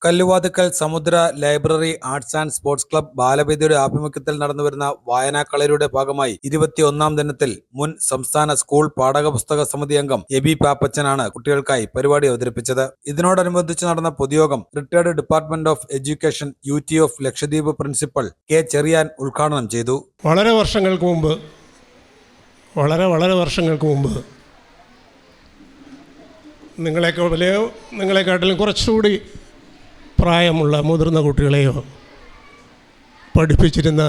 Kalluvathukkal Samudra library arts and sports club ബാലവേദിയുടെ ആഭിമുഖ്യത്തിൽ നടന്നുവരുന്ന വായനാക്കളരിയുടെ ഭാഗമായി 21-ാം ദിനത്തിൽ മുൻ സംസ്ഥാന സ്കൂൾ പാഠകപുസ്തക സമിതി അംഗം എബി പാപ്പച്ചനാണ് കുട്ടികൾക്കായി പരിപാടി അവതരിപ്പിച്ചത്. ഇതിനോടനുബന്ധിച്ച് നടന്ന പൊതുയോഗം retired department of education UT of Lakshadweep principal K Cherian ഉദ്ഘാടനം ചെയ്തു. വളരെ വർഷങ്ങൾക്ക് മുമ്പ് നിങ്ങളെക്കാട്ടിലും കുറച്ചുകൂടി പ്രായമുള്ള മുതിർന്ന കുട്ടികളെയോ പഠിപ്പിച്ചിരുന്ന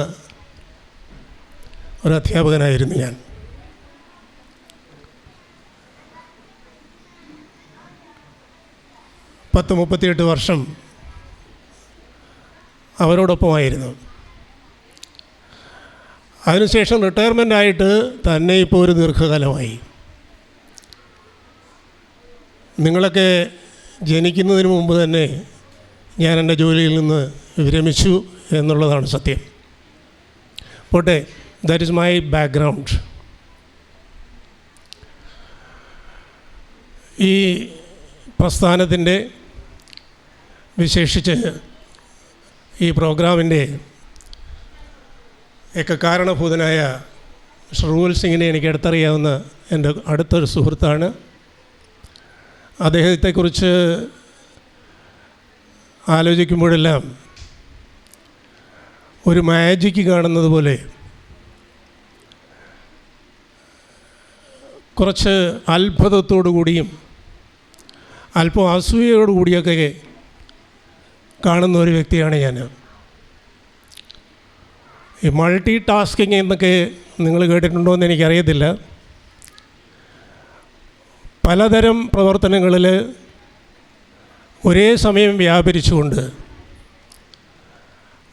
ഒരു അധ്യാപകനായിരുന്നു ഞാൻ. പത്ത് 38 വർഷം അവരോടൊപ്പമായിരുന്നു. അതിനുശേഷം റിട്ടയർമെൻ്റായിട്ട് തന്നെ ഇപ്പോൾ ഒരു ദീർഘകാലമായി. നിങ്ങളൊക്കെ ജനിക്കുന്നതിന് മുമ്പ് തന്നെ ഞാൻ എൻ്റെ ജോലിയിൽ നിന്ന് വിരമിച്ചു എന്നുള്ളതാണ് സത്യം. പോട്ടെ, ദാറ്റ് ഈസ് മൈ ബാക്ക്ഗ്രൗണ്ട്. ഈ പ്രസ്ഥാനത്തിൻ്റെ വിശേഷിച്ച് ഈ പ്രോഗ്രാമിൻ്റെ ഒക്കെ കാരണഭൂതനായ മിസ്റ്റർ റൂവൽ സിംഗിനെ എനിക്ക് അടുത്തറിയാവുന്ന എൻ്റെ അടുത്തൊരു സുഹൃത്താണ്. അദ്ദേഹത്തെക്കുറിച്ച് ആലോചിക്കുമ്പോഴെല്ലാം ഒരു മാജിക്ക് കാണുന്നത് പോലെ കുറച്ച് അത്ഭുതത്തോടു കൂടിയും അല്പം അസൂയയോടു കൂടിയൊക്കെ കാണുന്ന ഒരു വ്യക്തിയാണ് ഞാൻ. ഈ മൾട്ടി ടാസ്കിങ് എന്നൊക്കെ നിങ്ങൾ കേട്ടിട്ടുണ്ടോ എന്ന് എനിക്കറിയത്തില്ല. പലതരം പ്രവർത്തനങ്ങളിൽ ഒരേ സമയം വ്യാപരിച്ചുകൊണ്ട്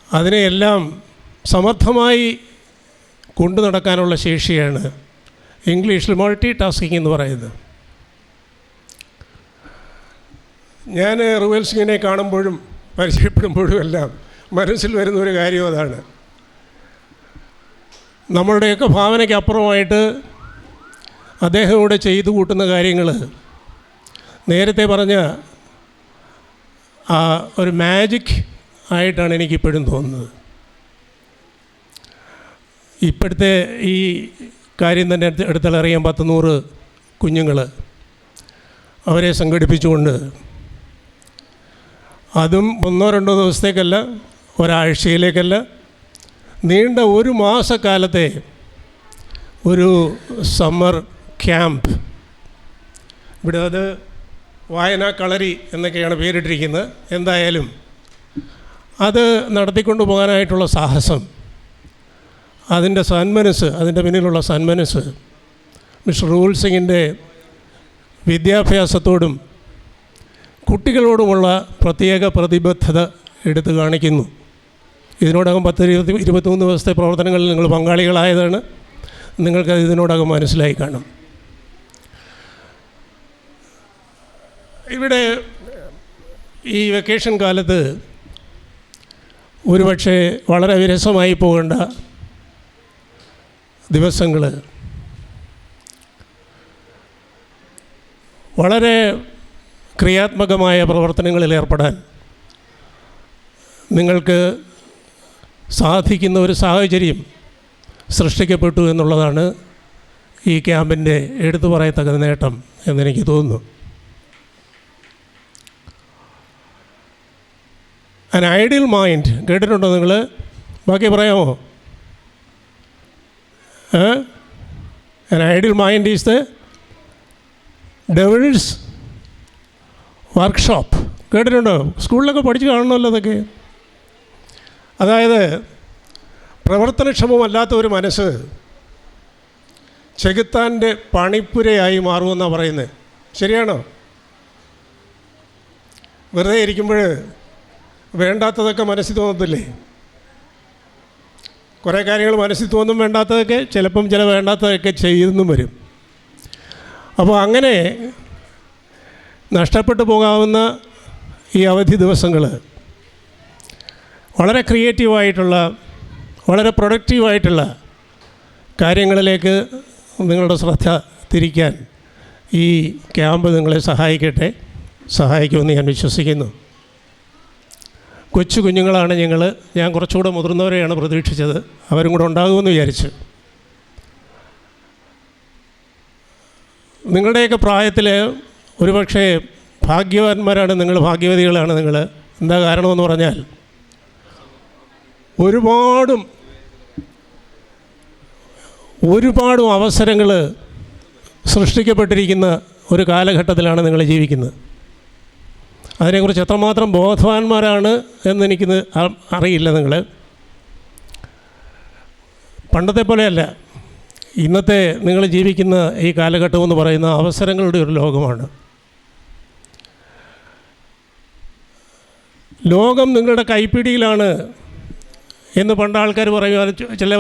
അതിനെയെല്ലാം സമർത്ഥമായി കൊണ്ടു നടക്കാനുള്ള ശേഷിയാണ് ഇംഗ്ലീഷിൽ മൾട്ടി ടാസ്കിങ് എന്ന് പറയുന്നത്. ഞാൻ റൂവൽ സിംഗിനെ കാണുമ്പോഴും പരിചയപ്പെടുമ്പോഴും എല്ലാം മനസ്സിൽ വരുന്ന ഒരു കാര്യം അതാണ്. നമ്മളുടെയൊക്കെ ഭാവനയ്ക്ക് അപ്പുറമായിട്ട് അദ്ദേഹം ഇവിടെ ചെയ്തു കൂട്ടുന്ന കാര്യങ്ങൾ നേരത്തെ പറഞ്ഞ ഒരു മാജിക് ആയിട്ടാണ് എനിക്കിപ്പോഴും തോന്നുന്നത്. ഇപ്പോഴത്തെ ഈ കാര്യം തന്നെ എടുത്താലറിയാം. 100 കുഞ്ഞുങ്ങൾ അവരെ സംഘടിപ്പിച്ചുകൊണ്ട്, അതും 1-2 ദിവസത്തേക്കല്ല, ഒരാഴ്ചയിലേക്കല്ല, നീണ്ട 1 മാസക്കാലത്തെ ഒരു സമ്മർ ക്യാമ്പ്. ഇവിടെ അത് വായനാ കളരി എന്നൊക്കെയാണ് പേരിട്ടിരിക്കുന്നത്. എന്തായാലും അത് നടത്തിക്കൊണ്ടു പോകാനായിട്ടുള്ള സാഹസം, അതിൻ്റെ സന്മനസ്, അതിൻ്റെ പിന്നിലുള്ള സന്മനസ് മിസ്റ്റർ റൂവൽ സിംഗിൻ്റെ വിദ്യാഭ്യാസത്തോടും കുട്ടികളോടുമുള്ള പ്രത്യേക പ്രതിബദ്ധത എടുത്തു കാണിക്കുന്നു. ഇതിനോടകം 10-23 ദിവസത്തെ പ്രവർത്തനങ്ങളിൽ നിങ്ങൾ പങ്കാളികളായതാണ്. നിങ്ങൾക്കത് ഇതിനോടകം മനസ്സിലായി കാണും. ഇവിടെ ഈ വെക്കേഷൻ കാലത്ത് ഒരുപക്ഷെ വളരെ വിരസമായി പോകേണ്ട ദിവസങ്ങൾ, വളരെ ക്രിയാത്മകമായ പ്രവർത്തനങ്ങളിൽ ഏർപ്പെടാൻ നിങ്ങൾക്ക് സാധിക്കുന്ന ഒരു സാഹചര്യം സൃഷ്ടിക്കപ്പെട്ടു എന്നുള്ളതാണ് ഈ ക്യാമ്പിൻ്റെ എടുത്തു പറയത്തക്ക നേട്ടം എന്നെനിക്ക് തോന്നുന്നു. An ideal mind, കേട്ടിട്ടുണ്ടോ നിങ്ങൾ? ബാക്കി പറയാമോ? An ideal mind is the devil's workshop. കേട്ടിട്ടുണ്ടോ? സ്കൂളിലൊക്കെ പഠിച്ച് കാണണമല്ലോ അതൊക്കെ. അതായത് പ്രവർത്തനക്ഷമമല്ലാത്ത ഒരു മനസ്സ് ചെകുത്താൻ്റെ പണിപ്പുരയായി മാറുമെന്നാണ് പറയുന്നത്. ശരിയാണോ? വെറുതെ ഇരിക്കുമ്പോൾ വേണ്ടാത്തതൊക്കെ മനസ്സിൽ തോന്നത്തില്ലേ? കുറേ കാര്യങ്ങൾ മനസ്സിൽ തോന്നും, വേണ്ടാത്തതൊക്കെ ചിലപ്പം ചില വേണ്ടാത്തതൊക്കെ ചെയ്യുന്നും വരും. അപ്പോൾ അങ്ങനെ നഷ്ടപ്പെട്ടു പോകാവുന്ന ഈ അവധി ദിവസങ്ങൾ വളരെ ക്രിയേറ്റീവായിട്ടുള്ള, വളരെ പ്രൊഡക്റ്റീവായിട്ടുള്ള കാര്യങ്ങളിലേക്ക് നിങ്ങളുടെ ശ്രദ്ധ തിരിക്കാൻ ഈ ക്യാമ്പ് നിങ്ങളെ സഹായിക്കുമെന്ന് ഞാൻ വിശ്വസിക്കുന്നു. കൊച്ചു കുഞ്ഞുങ്ങളാണ് ഞാൻ കുറച്ചുകൂടെ മുതിർന്നവരെയാണ് പ്രതീക്ഷിച്ചത്. അവരും കൂടെ ഉണ്ടാകുമെന്ന് വിചാരിച്ചു. നിങ്ങളുടെയൊക്കെ പ്രായത്തിൽ ഒരുപക്ഷെ ഭാഗ്യവാന്മാരാണ് നിങ്ങൾ, ഭാഗ്യവതികളാണ് നിങ്ങൾ. എന്താ കാരണമെന്ന് പറഞ്ഞാൽ ഒരുപാടും അവസരങ്ങൾ സൃഷ്ടിക്കപ്പെട്ടിരിക്കുന്ന ഒരു കാലഘട്ടത്തിലാണ് നിങ്ങൾ ജീവിക്കുന്നത്. അതിനെക്കുറിച്ച് എത്രമാത്രം ബോധവാന്മാരാണ് എന്നെനിക്കിത് അറിയില്ല. നിങ്ങൾ പണ്ടത്തെ പോലെയല്ല. ഇന്നത്തെ നിങ്ങൾ ജീവിക്കുന്ന ഈ കാലഘട്ടം എന്ന് പറയുന്ന അവസരങ്ങളുടെ ഒരു ലോകമാണ്. ലോകം നിങ്ങളുടെ കൈപ്പിടിയിലാണ് എന്ന് പണ്ട് ആൾക്കാർ ചില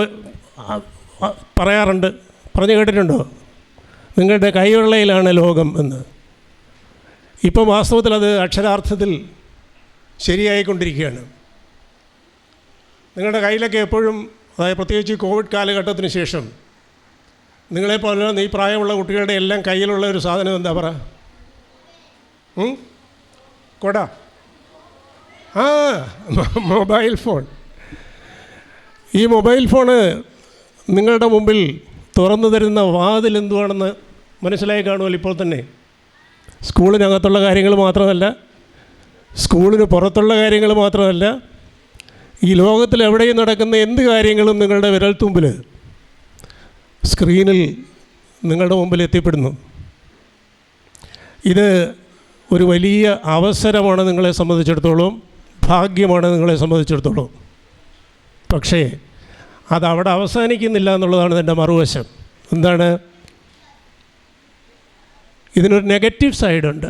പറയാറുണ്ട്, പറഞ്ഞു കേട്ടിട്ടുണ്ടോ? നിങ്ങളുടെ കൈവെള്ളയിലാണ് ലോകം എന്ന്. ഇപ്പോൾ വാസ്തവത്തിൽ അത് അക്ഷരാർത്ഥത്തിൽ ശരിയായിക്കൊണ്ടിരിക്കുകയാണ്. നിങ്ങളുടെ കയ്യിലൊക്കെ എപ്പോഴും, അതായത് പ്രത്യേകിച്ച് കോവിഡ് കാലഘട്ടത്തിന് ശേഷം, നിങ്ങളെപ്പോലെ ഈ പ്രായമുള്ള കുട്ടികളുടെ എല്ലാം കയ്യിലുള്ള ഒരു സാധനം എന്താ പറ? കൊട. Mobile phone. ഈ മൊബൈൽ ഫോണ് നിങ്ങളുടെ മുമ്പിൽ തുറന്നു തരുന്ന വാതിൽ എന്തുവാണെന്ന് മനസ്സിലായി കാണുമല്ലോ ഇപ്പോൾ തന്നെ. സ്കൂളിനകത്തുള്ള കാര്യങ്ങൾ മാത്രമല്ല, സ്കൂളിന് പുറത്തുള്ള കാര്യങ്ങൾ മാത്രമല്ല, ഈ ലോകത്തിൽ എവിടെയും നടക്കുന്ന എന്ത് കാര്യങ്ങളും നിങ്ങളുടെ വിരൽത്തുമ്പിൽ സ്ക്രീനിൽ നിങ്ങളുടെ മുമ്പിൽ എത്തിപ്പെടുന്നു. ഇത് ഒരു വലിയ അവസരമാണ് നിങ്ങളെ സംബന്ധിച്ചിടത്തോളം, ഭാഗ്യമാണ് നിങ്ങളെ സംബന്ധിച്ചിടത്തോളം. പക്ഷേ അതവിടെ അവസാനിക്കുന്നില്ല എന്നുള്ളതാണ് എൻ്റെ മറുവശം. എന്താണ്? ഇതിനൊരു നെഗറ്റീവ് സൈഡുണ്ട്.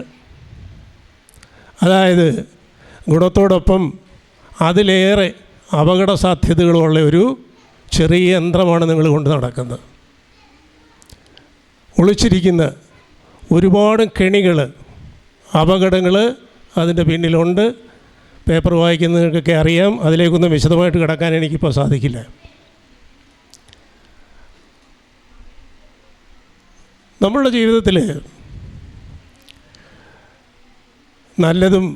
അതായത് ഗുണത്തോടൊപ്പം അതിലേറെ അപകട സാധ്യതകളുള്ള ഒരു ചെറിയ യന്ത്രമാണ് നിങ്ങൾ കൊണ്ട് നടക്കുന്നത്. ഒളിച്ചിരിക്കുന്ന ഒരുപാട് കെണികൾ, അപകടങ്ങൾ അതിൻ്റെ പിന്നിലുണ്ട്. പേപ്പർ വായിക്കുന്നവർക്കൊക്കെ അറിയാം. അതിലേക്കൊന്നും വിശദമായിട്ട് കിടക്കാൻ എനിക്കിപ്പോൾ സാധിക്കില്ല. നമ്മളുടെ ജീവിതത്തിൽ നല്ലതും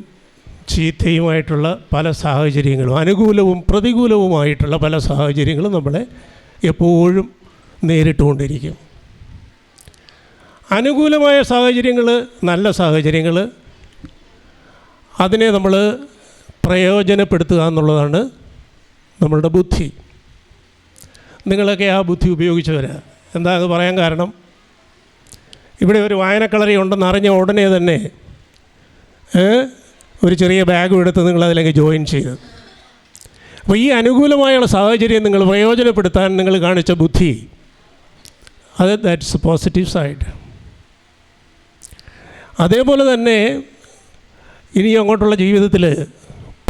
ചീത്തയുമായിട്ടുള്ള പല സാഹചര്യങ്ങളും, അനുകൂലവും പ്രതികൂലവുമായിട്ടുള്ള പല സാഹചര്യങ്ങളും നമ്മളെ എപ്പോഴും നേരിട്ടുകൊണ്ടിരിക്കും. അനുകൂലമായ സാഹചര്യങ്ങൾ, നല്ല സാഹചര്യങ്ങൾ, അതിനെ നമ്മൾ പ്രയോജനപ്പെടുത്തുക എന്നുള്ളതാണ് നമ്മളുടെ ബുദ്ധി. നിങ്ങളൊക്കെ ആ ബുദ്ധി ഉപയോഗിച്ചവരാ. എന്താ അത് പറയാൻ കാരണം? ഇവിടെ ഒരു വായനക്കളറി ഉണ്ടെന്ന് അറിഞ്ഞ ഉടനെ തന്നെ ഒരു ചെറിയ ബാഗും എടുത്ത് നിങ്ങളതിലേക്ക് ജോയിൻ ചെയ്ത്. അപ്പോൾ ഈ അനുകൂലമായുള്ള സാഹചര്യം നിങ്ങൾ പ്രയോജനപ്പെടുത്താൻ നിങ്ങൾ കാണിച്ച ബുദ്ധി, ദാറ്റ്സ് പോസിറ്റീവ് സൈഡ്. അതേപോലെ തന്നെ ഇനി അങ്ങോട്ടുള്ള ജീവിതത്തിൽ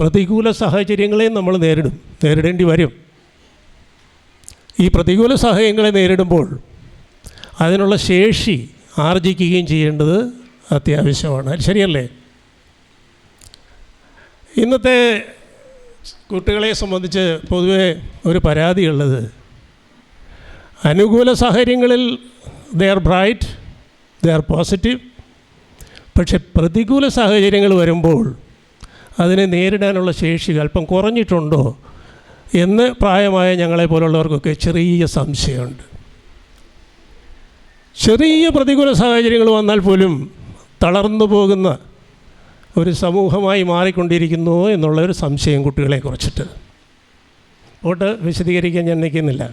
പ്രതികൂല സാഹചര്യങ്ങളെയും നമ്മൾ നേരിടേണ്ടി വരും. ഈ പ്രതികൂല സാഹചര്യങ്ങളെ നേരിടുമ്പോൾ അതിനുള്ള ശേഷി ആർജിക്കുകയും ചെയ്യേണ്ടത് അത്യാവശ്യമാണ്. ശരിയല്ലേ? ഇന്നത്തെ കുട്ടികളെ സംബന്ധിച്ച് പൊതുവെ ഒരു പരാതിയുള്ളത്, അനുകൂല സാഹചര്യങ്ങളിൽ they are bright, they are positive. പക്ഷെ പ്രതികൂല സാഹചര്യങ്ങൾ വരുമ്പോൾ അതിനെ നേരിടാനുള്ള ശേഷി അല്പം കുറഞ്ഞിട്ടുണ്ടോ എന്ന് പ്രായമായ ഞങ്ങളെപ്പോലുള്ളവർക്കൊക്കെ ചെറിയ സംശയമുണ്ട്. ചെറിയ പ്രതികൂല സാഹചര്യങ്ങൾ വന്നാൽ പോലും തളർന്നു പോകുന്ന ഒരു സമൂഹമായി മാറിക്കൊണ്ടിരിക്കുന്നു എന്നുള്ളൊരു സംശയം കുട്ടികളെ കുറിച്ചിട്ട് വിശദീകരിക്കാൻ ഞാൻ നിൽക്കുന്നില്ല.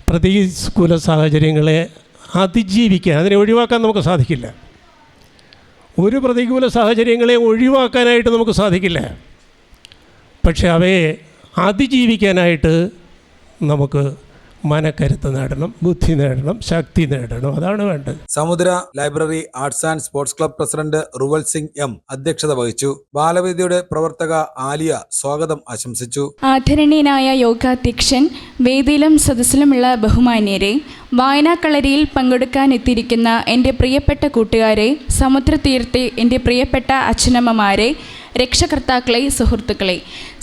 പ്രതികൂല സാഹചര്യങ്ങളെ അതിജീവിക്കാൻ, അതിനെ ഒഴിവാക്കാൻ നമുക്ക് സാധിക്കില്ല. ഒരു പ്രതികൂല സാഹചര്യങ്ങളെ ഒഴിവാക്കാനായിട്ട് നമുക്ക് സാധിക്കില്ല. പക്ഷെ അവയെ അതിജീവിക്കാനായിട്ട് നമുക്ക് മനക്കരുത്ത് നേടണം, ബുദ്ധി നേടണം, ശക്തി നേടണം. അതാണ് വേണ്ടത്. സമുദ്ര library arts and sports club president Ruval Singh M അധ്യക്ഷത വഹിച്ചു. ബാലവേദിയുടെ പ്രവർത്തക ആലിയ സ്വാഗതം ആശംസിച്ചു. ആദരണീയനായ യോഗാധ്യക്ഷൻ, വേദിയിലും സദസ്സിലുമുള്ള ബഹുമാന്യരെ, വായനാക്കളരിയിൽ പങ്കെടുക്കാനെത്തിയിരിക്കുന്ന എൻ്റെ പ്രിയപ്പെട്ട കൂട്ടുകാരെ, സമുദ്രതീരത്തെ എൻ്റെ പ്രിയപ്പെട്ട അച്ഛനമ്മമാരെ, രക്ഷകർത്താക്കളെ, സുഹൃത്തുക്കളെ,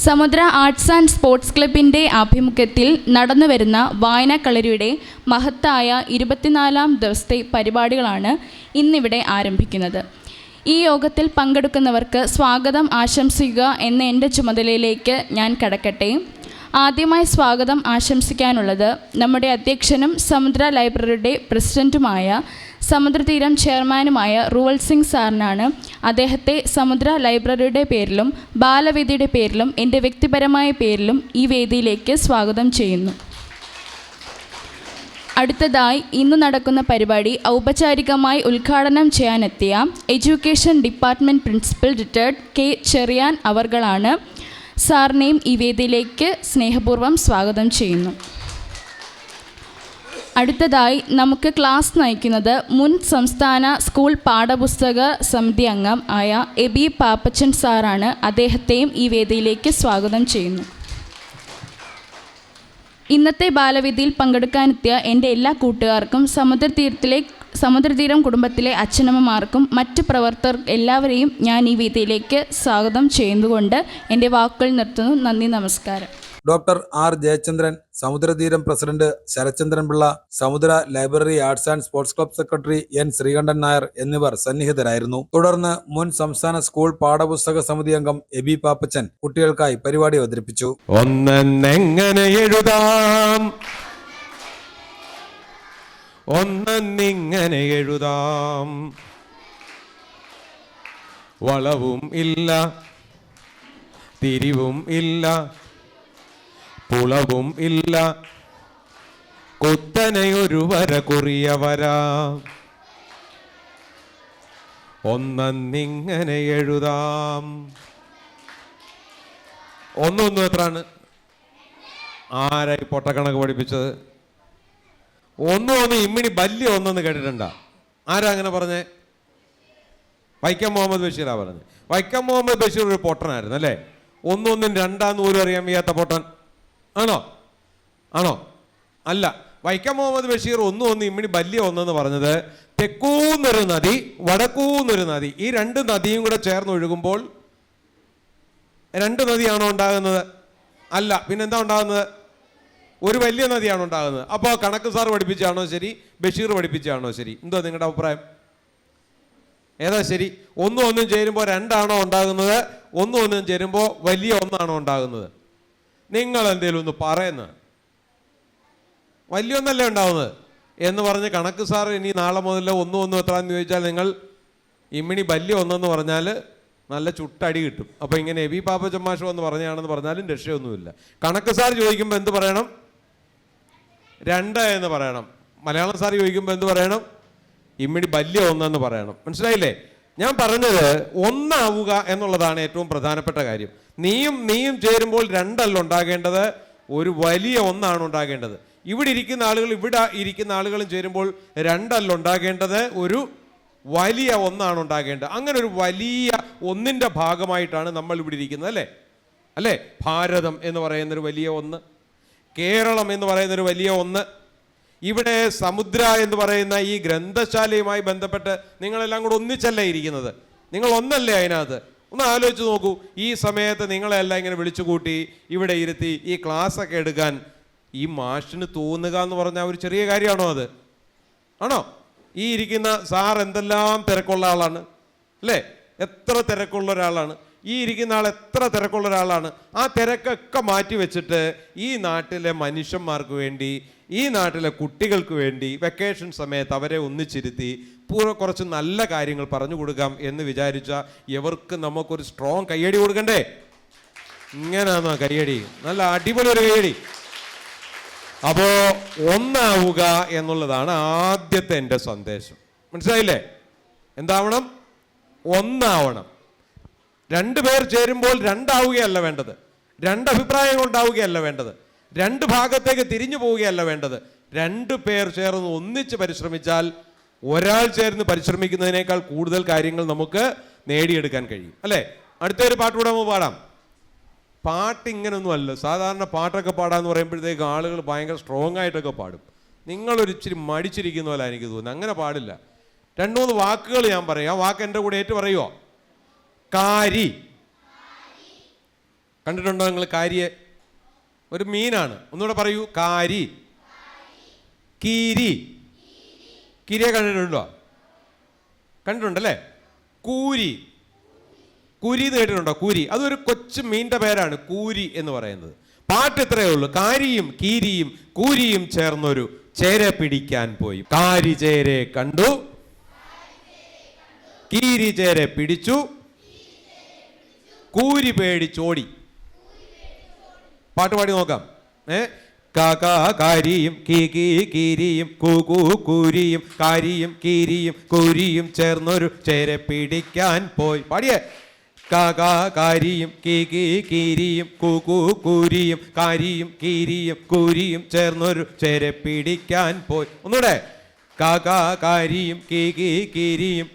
സമുദ്ര ആർട്സ് ആൻഡ് സ്പോർട്സ് ക്ലബിൻ്റെ ആഭിമുഖ്യത്തിൽ നടന്നുവരുന്ന വായനാക്കളരിയുടെ മഹത്തായ 24-ാം ദിവസത്തെ പരിപാടികളാണ് ഇന്നിവിടെ ആരംഭിക്കുന്നത്. ഈ യോഗത്തിൽ പങ്കെടുക്കുന്നവർക്ക് സ്വാഗതം ആശംസിക്കുക എന്ന എൻ്റെ ചുമതലയിലേക്ക് ഞാൻ കടക്കട്ടെ. ആദ്യമായി സ്വാഗതം ആശംസിക്കാനുള്ളത് നമ്മുടെ അധ്യക്ഷനും സമുദ്ര ലൈബ്രറിയുടെ പ്രസിഡൻറ്റുമായ സമുദ്രതീരം ചെയർമാനുമായ റൂവൽ സിംഗ് സാറിനാണ്. അദ്ദേഹത്തെ സമുദ്ര ലൈബ്രറിയുടെ പേരിലും ബാലവേദിയുടെ പേരിലും എൻ്റെ വ്യക്തിപരമായ പേരിലും ഈ വേദിയിലേക്ക് സ്വാഗതം ചെയ്യുന്നു. അടുത്തതായി ഇന്ന് നടക്കുന്ന പരിപാടി ഔപചാരികമായി ഉദ്ഘാടനം ചെയ്യാനെത്തിയ education department principal retired K Cherian അവർകളാണ്. സാറിനെയും ഈ വേദിയിലേക്ക് സ്നേഹപൂർവ്വം സ്വാഗതം ചെയ്യുന്നു. അടുത്തതായി നമുക്ക് ക്ലാസ് നയിക്കുന്നത് മുൻ സംസ്ഥാന സ്കൂൾ പാഠപുസ്തക സമിതി അംഗം ആയ എബി പാപ്പച്ചൻ സാറാണ്. അദ്ദേഹത്തെയും ഈ വേദിയിലേക്ക് സ്വാഗതം ചെയ്യുന്നു. ഇന്നത്തെ ബാലവേദിയിൽ പങ്കെടുക്കാനെത്തിയ എൻ്റെ എല്ലാ കൂട്ടുകാർക്കും സമുദ്രതീരം കുടുംബത്തിലെ അച്ഛനമ്മമാർക്കും മറ്റ് പ്രവർത്തകർ എല്ലാവരെയും ഞാൻ ഈ വേദിയിലേക്ക് സ്വാഗതം ചെയ്യുന്നുകൊണ്ട് എൻ്റെ വാക്കുകൾ നിർത്തുന്നു. നന്ദി, നമസ്കാരം. Doctor R Jayachandran, Samudratheeram president Sarathchandran Pillai, Samudra library arts and sports club secretary N Sreekantan Nair എന്നിവർ സന്നിഹിതരായിരുന്നു. തുടർന്ന് മുൻ സംസ്ഥാന സ്കൂൾ പാഠപുസ്തക സമിതി അംഗം എബി പാപ്പച്ചൻ കുട്ടികൾക്കായി പരിപാടി അവതരിപ്പിച്ചു. ഒന്നെങ്ങനെ എഴുതാം, ഒന്നിങ്ങനെ എഴുതാം, വളവും ഇല്ല തിരിവും ഇല്ല പുളവും ഇല്ല, കുത്തനെയൊരു വര കുറിയ വര, ഒന്നിങ്ങനെ എഴുതാം. ഒന്നൊന്നും എത്രാണ്? ആരായി പൊട്ടക്കണക്ക് പഠിപ്പിച്ചത്? ഒന്നും ഇമ്മിണി ബല്യ ഒന്നെന്ന് കേട്ടിട്ടുണ്ടോ? ആരാ അങ്ങനെ പറഞ്ഞേ? വൈക്കം മുഹമ്മദ് ബഷീറാ പറഞ്ഞത്. വൈക്കം മുഹമ്മദ് ബഷീർ ഒരു പൊട്ടനായിരുന്നു അല്ലേ? ഒന്നും രണ്ടാന്ന് പോലും അറിയാൻ വയ്യാത്ത പൊട്ടൻ ആണോ? ആണോ? അല്ല. വൈക്കം മുഹമ്മദ് ബഷീർ ഒന്ന് ഇമ്മിണി ബല്യ ഒന്നെന്ന് പറഞ്ഞത് തെക്കൂന്നൊരു നദി, വടക്കൂന്നൊരു നദി, ഈ രണ്ട് നദിയും കൂടെ ചേർന്ന് ഒഴുകുമ്പോൾ രണ്ട് നദിയാണോ ഉണ്ടാകുന്നത്? അല്ല, പിന്നെന്താ ഉണ്ടാകുന്നത്? ഒരു വലിയ നദിയാണ് ഉണ്ടാകുന്നത്. അപ്പോൾ കണക്ക് സാർ പഠിപ്പിച്ചാണോ ശരി, ബഷീർ പഠിപ്പിച്ചാണോ ശരി? എന്തോ നിങ്ങളുടെ അഭിപ്രായം? ഏതാ ശരി? ഒന്നും ചേരുമ്പോൾ രണ്ടാണോ ഉണ്ടാകുന്നത്? ഒന്നും ചേരുമ്പോൾ വലിയ ഒന്നാണോ ഉണ്ടാകുന്നത്? നിങ്ങൾ എന്തേലും ഒന്ന് പറയുന്നത്. വലിയ ഒന്നല്ലേ ഉണ്ടാവുന്നത് എന്ന് പറഞ്ഞ് കണക്ക് സാർ ഇനി നാളെ മുതൽ ഒന്നും എത്രയെന്ന് ചോദിച്ചാൽ നിങ്ങൾ ഇമ്മിണി വലിയ ഒന്നെന്ന് പറഞ്ഞാൽ നല്ല ചുട്ടടി കിട്ടും. അപ്പോൾ ഇങ്ങനെ എബി പാപ്പച്ചൻ മാഷ് എന്ന് പറഞ്ഞാണെന്ന് പറഞ്ഞാലും രക്ഷയൊന്നുമില്ല. കണക്ക് സാർ ചോദിക്കുമ്പോൾ എന്ത് പറയണം? 2 എന്ന് പറയണം. മലയാളം സാർ ചോദിക്കുമ്പോൾ എന്ത് പറയണം? ഇമ്മിണി വലിയ ഒന്നെന്ന് പറയണം. മനസ്സിലായില്ലേ? ഞാൻ പറഞ്ഞത് ഒന്നാവുക എന്നുള്ളതാണ് ഏറ്റവും പ്രധാനപ്പെട്ട കാര്യം. നീയും ചേരുമ്പോൾ രണ്ടല്ല ഉണ്ടാകേണ്ടത്, ഒരു വലിയ ഒന്നാണ് ഉണ്ടാകേണ്ടത്. ഇവിടെ ഇരിക്കുന്ന ആളുകളും ചേരുമ്പോൾ രണ്ടല്ല ഉണ്ടാകേണ്ടത്, ഒരു വലിയ ഒന്നാണ് ഉണ്ടാകേണ്ടത്. അങ്ങനെ ഒരു വലിയ ഒന്നിൻ്റെ ഭാഗമായിട്ടാണ് നമ്മൾ ഇവിടെ ഇരിക്കുന്നത് അല്ലേ? ഭാരതം എന്ന് പറയുന്നൊരു വലിയ ഒന്ന്, കേരളം എന്ന് പറയുന്നൊരു വലിയ ഒന്ന്, ഇവിടെ സമുദ്ര എന്ന് പറയുന്ന ഈ ഗ്രന്ഥശാലയുമായി ബന്ധപ്പെട്ട് നിങ്ങളെല്ലാം കൂടെ ഒന്നിച്ചല്ലേ ഇരിക്കുന്നത്? നിങ്ങൾ ഒന്നല്ലേ അതിനകത്ത്? ഒന്ന് ആലോചിച്ച് നോക്കൂ. ഈ സമയത്ത് നിങ്ങളെല്ലാം ഇങ്ങനെ വിളിച്ചു കൂട്ടി ഇവിടെ ഇരുത്തി ഈ ക്ലാസ്സൊക്കെ എടുക്കാൻ ഈ മാഷിന് തോന്നുക എന്ന് പറഞ്ഞാൽ ഒരു ചെറിയ കാര്യമാണോ അത്? ആണോ? ഈ ഇരിക്കുന്ന സാർ എന്തെല്ലാം തിരക്കുള്ള ആളാണ് അല്ലേ? എത്ര തിരക്കുള്ള ഒരാളാണ് ഈ ഇരിക്കുന്ന ആൾ. എത്ര തിരക്കുള്ള ഒരാളാണ്. ആ തിരക്കൊക്കെ മാറ്റി വെച്ചിട്ട് ഈ നാട്ടിലെ മനുഷ്യന്മാർക്ക് വേണ്ടി, ഈ നാട്ടിലെ കുട്ടികൾക്ക് വേണ്ടി വെക്കേഷൻ സമയത്ത് അവരെ ഒന്നിച്ചിരുത്തി കുറച്ച് നല്ല കാര്യങ്ങൾ പറഞ്ഞു കൊടുക്കാം എന്ന് വിചാരിച്ച ഇവർക്ക് നമുക്കൊരു സ്ട്രോങ് കയ്യടി കൊടുക്കണ്ടേ? ഇങ്ങനെയാണോ കയ്യടി? നല്ല അടിപൊളി ഒരു കയ്യടി. അപ്പോ ഒന്നാവുക എന്നുള്ളതാണ് ആദ്യത്തെ എൻ്റെ സന്ദേശം. മനസ്സിലായില്ലേ? എന്താവണം? ഒന്നാവണം. 2 പേർ ചേരുമ്പോൾ രണ്ടാവുകയല്ല വേണ്ടത്, 2 അഭിപ്രായങ്ങൾ ഉണ്ടാവുകയല്ല വേണ്ടത്, 2 ഭാഗത്തേക്ക് തിരിഞ്ഞു പോവുകയല്ല വേണ്ടത്. 2 പേർ ചേർന്ന് ഒന്നിച്ച് പരിശ്രമിച്ചാൽ ഒരാൾ ചേർന്ന് പരിശ്രമിക്കുന്നതിനേക്കാൾ കൂടുതൽ കാര്യങ്ങൾ നമുക്ക് നേടിയെടുക്കാൻ കഴിയും അല്ലേ? അടുത്തൊരു പാട്ട് കൂടെ നമുക്ക് പാടാം. പാട്ട് ഇങ്ങനൊന്നും അല്ല. സാധാരണ പാട്ടൊക്കെ പാടാന്ന് പറയുമ്പോഴത്തേക്ക് ആളുകൾ ഭയങ്കര സ്ട്രോങ് ആയിട്ടൊക്കെ പാടും. നിങ്ങളൊരു ഇച്ചിരി മടിച്ചിരിക്കുന്ന പോലെ എനിക്ക് തോന്നുന്നു. അങ്ങനെ പാടില്ല. 2-3 വാക്കുകൾ ഞാൻ പറയാം. ആ വാക്ക് എൻ്റെ കൂടെ ഏറ്റു പറയുമോ? കാരി. കണ്ടിട്ടുണ്ടോ നിങ്ങൾ കാരിയെ? ഒരു മീനാണ്. ഒന്നുകൂടെ പറയൂ. കാരി. കീരി. കീരിയെ കണ്ടിട്ടുണ്ടോ? കണ്ടിട്ടുണ്ടല്ലേ? കൂരി. കുരി എന്ന് കേട്ടിട്ടുണ്ടോ? കൂരി അതൊരു കൊച്ചു മീനിന്റെ പേരാണ് കൂരി എന്ന് പറയുന്നത്. പാട്ട് ഇത്രയേ ഉള്ളൂ. കാരിയും കീരിയും കൂരിയും ചേർന്നൊരു ചേര പിടിക്കാൻ പോയി. കാരി ചേരെ കണ്ടു, കീരി ചേരെ പിടിച്ചു, കൂരി പേടിച്ചോടി. പാട്ട് പാടി നോക്കാം. കാരിയും കീരിയും കൂരിയും കാരിയും കീരിയും കൂരിയും ചേർന്നൊരു ചേര പിടിക്കാൻ പോയി. പാടിയേ. കാരിയും കീരിയും കൂരിയും കാരിയും കീരിയും കൂരിയും ചേർന്നൊരു ചേര പിടിക്കാൻ പോയി. ഒന്നുകൂടെ. കാരിയും കീരിയും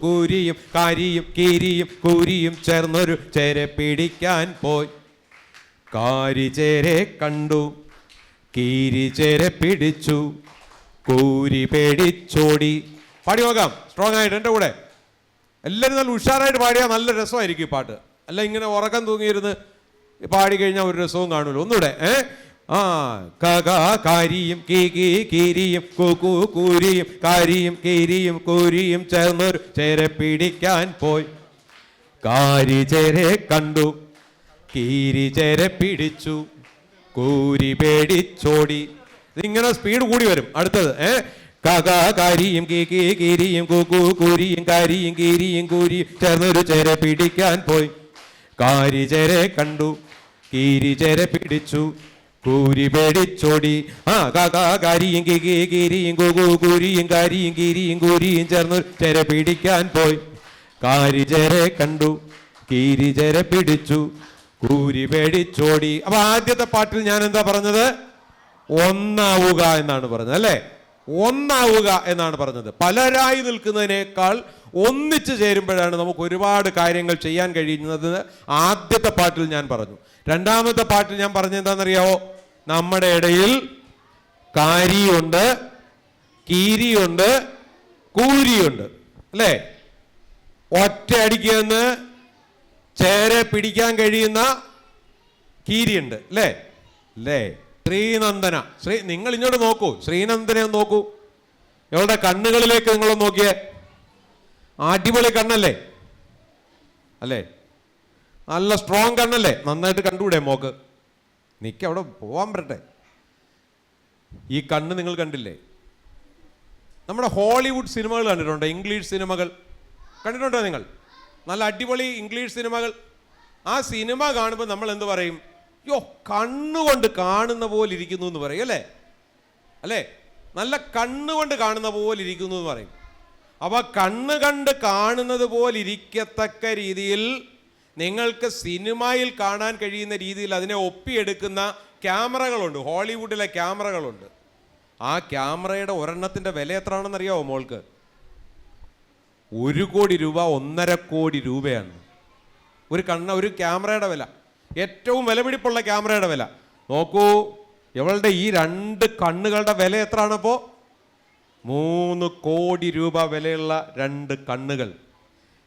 കൂരിയും കാരിയും കീരിയും കൂരിയും ചേർന്നൊരു ചേര പിടിക്കാൻ പോയി. കാരി ചേരെ കണ്ടു, കീരി ചേരെ പിടിച്ചു, കൂരി പേടിച്ചോടി. പാടി നോക്കാം സ്ട്രോങ് ആയിട്ട് എൻ്റെ കൂടെ. എല്ലാവരും നല്ല ഉഷാറായിട്ട് പാടിയാൽ നല്ല രസമായിരിക്കും ഈ പാട്ട്. അല്ല ഇങ്ങനെ ഉറക്കം തൂങ്ങിയിരുന്ന് പാടിക്കഴിഞ്ഞാൽ ഒരു രസവും കാണുമല്ലോ. ഒന്നുകൂടെ. കാരിയും കീരിയും കൂരിയും കാരിയും കീരിയും കൂരിയും ചേർന്നൊരു ചേര പിടിക്കാൻ പോയി. കാരി ചേരെ കണ്ടു, കീരി ചേര പിടിച്ചു, കൂരി പേടിച്ചോടി. ഇതിങ്ങനെ സ്പീഡ് കൂടി വരും. അടുത്തത്. കാരിയും കീരിയും കൂരിയും കാരിയും കീരിയും കൂരിയും ചേർന്നൊരു ചേര പിടിക്കാൻ പോയി. കാരി ചേരെ കണ്ടു, കീരി ചേര പിടിച്ചു, കൂരി പേടിച്ചോടി. കാരിയും കീരിയും കൂരിയും കാരിയും കീരിയും കൂരിയും ചേർന്നൊരു ചേര പിടിക്കാൻ പോയി. കാരി ചേരെ കണ്ടു, കീരി ചേര പിടിച്ചു, കൂരി പേടിച്ചോടി. അപ്പൊ ആദ്യത്തെ പാട്ടിൽ ഞാൻ എന്താ പറഞ്ഞത്? ഒന്നാവുക എന്നാണ് പറഞ്ഞത് അല്ലേ? ഒന്നാവുക എന്നാണ് പറഞ്ഞത്. പലരായി നിൽക്കുന്നതിനേക്കാൾ ഒന്നിച്ചു ചേരുമ്പോഴാണ് നമുക്ക് ഒരുപാട് കാര്യങ്ങൾ ചെയ്യാൻ കഴിയുന്നത്. ആദ്യത്തെ പാട്ടിൽ ഞാൻ പറഞ്ഞു. രണ്ടാമത്തെ പാട്ടിൽ ഞാൻ പറഞ്ഞത് എന്താണെന്നറിയാവോ? നമ്മുടെ ഇടയിൽ കാരിയുണ്ട്, കീരിയുണ്ട്, കൂരിയുണ്ട് അല്ലേ? ഒറ്റയടിക്ക് നിന്ന് ചേരെ പിടിക്കാൻ കഴിയുന്ന കീരിയുണ്ട് അല്ലേ? അല്ലേ? ശ്രീനന്ദന. നിങ്ങൾ ഇങ്ങോട്ട് നോക്കൂ, ശ്രീനന്ദനെ നോക്കൂ. ഇവളുടെ കണ്ണുകളിലേക്ക് നിങ്ങളൊന്ന് നോക്കിയേ. അടിപൊളി കണ്ണല്ലേ? അല്ലേ? നല്ല സ്ട്രോങ് കണ്ണല്ലേ? നന്നായിട്ട് കണ്ടുകൂടെ മോക്ക്? നിക്ക് അവിടെ പോവാൻ പറ്റട്ടെ. ഈ കണ്ണ് നിങ്ങൾ കണ്ടില്ലേ? നമ്മുടെ ഹോളിവുഡ് സിനിമകൾ കണ്ടിട്ടുണ്ടോ? ഇംഗ്ലീഷ് സിനിമകൾ കണ്ടിട്ടുണ്ടോ നിങ്ങൾ? നല്ല അടിപൊളി ഇംഗ്ലീഷ് സിനിമകൾ. ആ സിനിമ കാണുമ്പോൾ നമ്മൾ എന്ത് പറയും? യോ, കണ്ണുകൊണ്ട് കാണുന്ന പോലെ ഇരിക്കുന്നു എന്ന് പറയും അല്ലേ? അല്ലേ? നല്ല കണ്ണുകൊണ്ട് കാണുന്ന പോലെ ഇരിക്കുന്നു എന്ന് പറയും. അപ്പൊ കണ്ണ് കണ്ട് കാണുന്നത് പോലെ ഇരിക്കത്തക്ക രീതിയിൽ നിങ്ങൾക്ക് സിനിമയിൽ കാണാൻ കഴിയുന്ന രീതിയിൽ അതിനെ ഒപ്പിയെടുക്കുന്ന ക്യാമറകളുണ്ട്. ഹോളിവുഡിലെ ക്യാമറകളുണ്ട്. ആ ക്യാമറയുടെ ഒരെണ്ണത്തിന്റെ വില എത്രയാണെന്ന് അറിയാവോ മോൾക്ക്? 1 കോടി രൂപ, 1.5 കോടി രൂപയാണ് ഒരു ക്യാമറയുടെ വില. ഏറ്റവും വിലപിടിപ്പുള്ള ക്യാമറയുടെ വില നോക്കൂ. ഇവളുടെ ഈ 2 കണ്ണുകളുടെ വില എത്രയാണപ്പോ? 3 കോടി രൂപ വിലയുള്ള 2 കണ്ണുകൾ.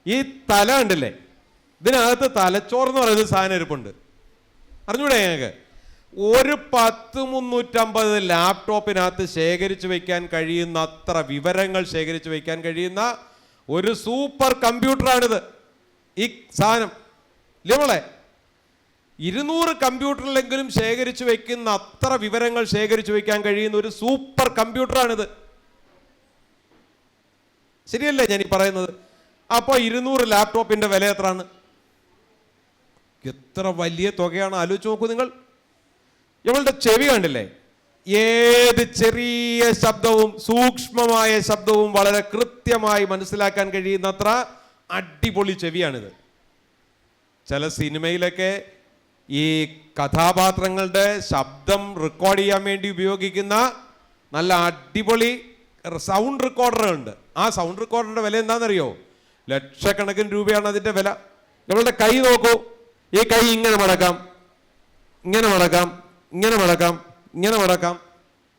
ഈ തല ഉണ്ടല്ലേ, ഇതിനകത്ത് തലച്ചോറെന്ന് പറയുന്നത് സാധനം ഇരിപ്പുണ്ട്. അറിഞ്ഞൂടെ ഞങ്ങൾക്ക്? ഒരു 10-350 ലാപ്ടോപ്പിനകത്ത് ശേഖരിച്ചു വയ്ക്കാൻ കഴിയുന്ന അത്ര വിവരങ്ങൾ ശേഖരിച്ചു വയ്ക്കാൻ കഴിയുന്ന ഒരു സൂപ്പർ കമ്പ്യൂട്ടറാണിത്. ഈ സാധനം ഇല്ലേ മോളെ? 200 കമ്പ്യൂട്ടറിലെങ്കിലും ശേഖരിച്ചു വയ്ക്കുന്ന അത്ര വിവരങ്ങൾ ശേഖരിച്ചു വയ്ക്കാൻ കഴിയുന്ന ഒരു സൂപ്പർ കമ്പ്യൂട്ടറാണിത്. ശരിയല്ലേ ഞാൻ ഈ പറയുന്നത്? അപ്പോൾ 200 ലാപ്ടോപ്പിന്റെ വില എത്രയാണ്? എത്ര വലിയ തുകയാണ് ആലോചിച്ച് നോക്കൂ നിങ്ങൾ. ഇവളുടെ ചെവി കണ്ടില്ലേ? ഏത് ചെറിയ ശബ്ദവും സൂക്ഷ്മമായ ശബ്ദവും വളരെ കൃത്യമായി മനസ്സിലാക്കാൻ കഴിയുന്നത്ര അടിപൊളി ചെവിയാണിത്. ചില സിനിമയിലൊക്കെ ഈ കഥാപാത്രങ്ങളുടെ ശബ്ദം റെക്കോർഡ് ചെയ്യാൻ വേണ്ടി ഉപയോഗിക്കുന്ന നല്ല അടിപൊളി സൗണ്ട് റെക്കോർഡറുണ്ട്. ആ സൗണ്ട് റെക്കോർഡറിന്റെ വില എന്താണെന്നറിയോ? ലക്ഷക്കണക്കിന് രൂപയാണ് അതിന്റെ വില. ഇവളുടെ കൈ നോക്കൂ. ഈ കൈ ഇങ്ങനെ മടക്കാം, ഇങ്ങനെ മടക്കാം, ഇങ്ങനെ മടക്കാം, ഇങ്ങനെ മടക്കാം,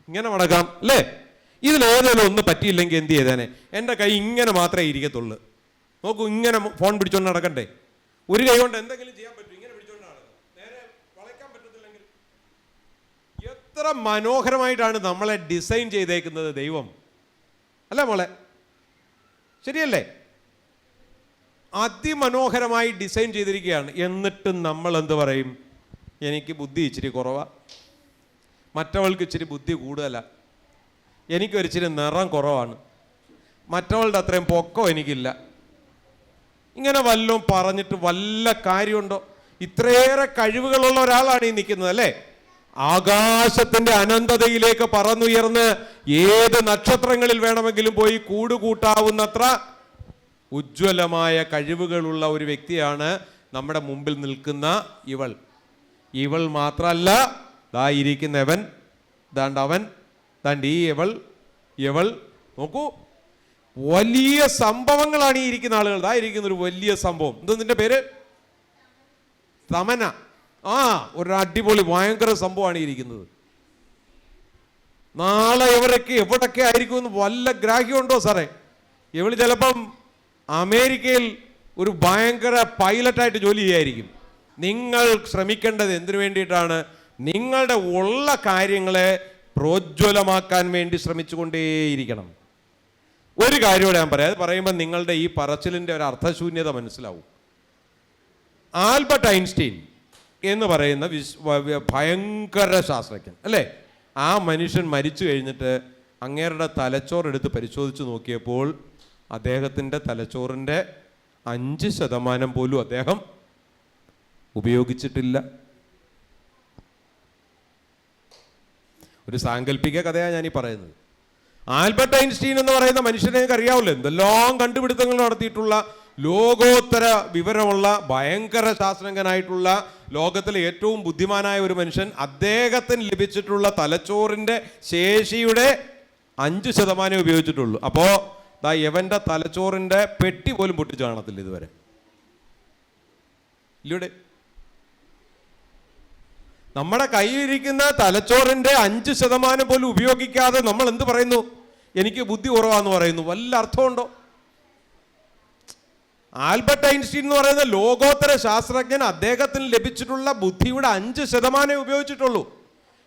ഇങ്ങനെ മടക്കാം അല്ലേ? ഇതിലേതെങ്കിലും ഒന്ന് പറ്റിയില്ലെങ്കിൽ എന്ത് ചെയ്തേനെ? എൻ്റെ കൈ ഇങ്ങനെ മാത്രമേ ഇരിക്കത്തുള്ളൂ. നോക്കൂ, ഇങ്ങനെ ഫോൺ പിടിച്ചോണ്ട് നടക്കണ്ടേ? ഒരു കൈ കൊണ്ട് എന്തെങ്കിലും ചെയ്യാൻ പറ്റും? ഇങ്ങനെ പിടിച്ചോണ്ട് നടക്കണം. നേരെ വളയ്ക്കാൻ പറ്റത്തില്ലെങ്കിൽ. എത്ര മനോഹരമായിട്ടാണ് നമ്മളെ ഡിസൈൻ ചെയ്തേക്കുന്നത് ദൈവം, അല്ലേ മോളെ? ശരിയല്ലേ? അതിമനോഹരമായി ഡിസൈൻ ചെയ്തിരിക്കുകയാണ്. എന്നിട്ടും നമ്മൾ എന്ത് പറയും? എനിക്ക് ബുദ്ധി ഇച്ചിരി കുറവാ, മറ്റവൾക്ക് ഇച്ചിരി ബുദ്ധി കൂടുതലാണ്, എനിക്കൊരിച്ചിരി നിറം കുറവാണ്, മറ്റവളുടെ അത്രയും പൊക്കം എനിക്കില്ല. ഇങ്ങനെ വല്ലതും പറഞ്ഞിട്ട് വല്ല കാര്യമുണ്ടോ? ഇത്രയേറെ കഴിവുകളുള്ള ഒരാളാണ് ഈ നിൽക്കുന്നത് അല്ലേ? ആകാശത്തിന്റെ അനന്തതയിലേക്ക് പറന്നുയർന്ന് ഏത് നക്ഷത്രങ്ങളിൽ വേണമെങ്കിലും പോയി കൂടുകൂട്ടാവുന്നത്ര ഉജ്ജ്വലമായ കഴിവുകളുള്ള ഒരു വ്യക്തിയാണ് നമ്മുടെ മുമ്പിൽ നിൽക്കുന്ന ഇവൾ. ഇവൾ മാത്രമല്ല, ദാ ഇരിക്കുന്നവൻ, ദാണ്ടവൻ, ദാണ്ട് ഈ ഇവൾ നോക്കൂ, വലിയ സംഭവങ്ങളാണ് ഈ ഇരിക്കുന്ന ആളുകൾ. ദാ ഇരിക്കുന്ന ഒരു വലിയ സംഭവം. എന്താ നിന്റെ പേര്? തമന. ഒരു അടിപൊളി ഭയങ്കര സംഭവമാണ് ഈ ഇരിക്കുന്നത്. നാളെ ഇവരൊക്കെ എവിടൊക്കെ ആയിരിക്കും എന്ന് വല്ല ഗ്രാഹ്യമുണ്ടോ സാറേ? ഇവള് ചിലപ്പം അമേരിക്കയിൽ ഒരു ഭയങ്കര പൈലറ്റായിട്ട് ജോലി ചെയ്യായിരിക്കും. നിങ്ങൾ ശ്രമിക്കേണ്ടത് എന്തിനു വേണ്ടിയിട്ടാണ്? നിങ്ങളുടെ ഉള്ള കാര്യങ്ങളെ പ്രോജ്വലമാക്കാൻ വേണ്ടി ശ്രമിച്ചുകൊണ്ടേയിരിക്കണം. ഒരു കാര്യമോടെ ഞാൻ പറയാം, അത് പറയുമ്പോൾ നിങ്ങളുടെ ഈ പറച്ചിലിൻ്റെ ഒരു അർത്ഥശൂന്യത മനസ്സിലാവും. ആൽബർട്ട് ഐൻസ്റ്റീൻ എന്ന് പറയുന്ന ഭയങ്കര ശാസ്ത്രജ്ഞൻ അല്ലേ? ആ മനുഷ്യൻ മരിച്ചു കഴിഞ്ഞിട്ട് അങ്ങേരുടെ തലച്ചോറെടുത്ത് പരിശോധിച്ച് നോക്കിയപ്പോൾ അദ്ദേഹത്തിൻ്റെ തലച്ചോറിൻ്റെ 5% പോലും അദ്ദേഹം ഉപയോഗിച്ചിട്ടില്ല. ഒരു സാങ്കല്പിക കഥയാണ് ഞാനീ പറയുന്നത്. ആൽബർട്ട് ഐൻസ്റ്റീൻ എന്ന് പറയുന്ന മനുഷ്യനെ നിങ്ങൾക്ക് അറിയാമല്ലോ, എന്തെല്ലാം കണ്ടുപിടുത്തങ്ങൾ നടത്തിയിട്ടുള്ള ലോകോത്തര വിവരമുള്ള ഭയങ്കര ശാസ്ത്രജ്ഞനായിട്ടുള്ള ലോകത്തിലെ ഏറ്റവും ബുദ്ധിമാനായ ഒരു മനുഷ്യൻ. അദ്ദേഹത്തിന് ലഭിച്ചിട്ടുള്ള തലച്ചോറിൻ്റെ ശേഷിയുടെ 5% ഉപയോഗിച്ചിട്ടുള്ളൂ. അപ്പോൾ ദാ യവൻ്റെ തലച്ചോറിൻ്റെ പെട്ടി പോലും പൊട്ടിച്ചു കാണത്തില്ല ഇതുവരെ. ഇല്ലൂടെ നമ്മുടെ കയ്യിലിരിക്കുന്ന തലച്ചോറിൻ്റെ 5% പോലും ഉപയോഗിക്കാതെ നമ്മൾ എന്ത് പറയുന്നു? എനിക്ക് ബുദ്ധി കുറവാന്ന് പറയുന്നു. വല്ല അർത്ഥമുണ്ടോ? ആൽബർട്ട് ഐൻസ്റ്റീൻ എന്ന് പറയുന്ന ലോകോത്തര ശാസ്ത്രജ്ഞൻ, അദ്ദേഹത്തിന് ലഭിച്ചിട്ടുള്ള ബുദ്ധിയുടെ 5% ഉപയോഗിച്ചിട്ടുള്ളൂ.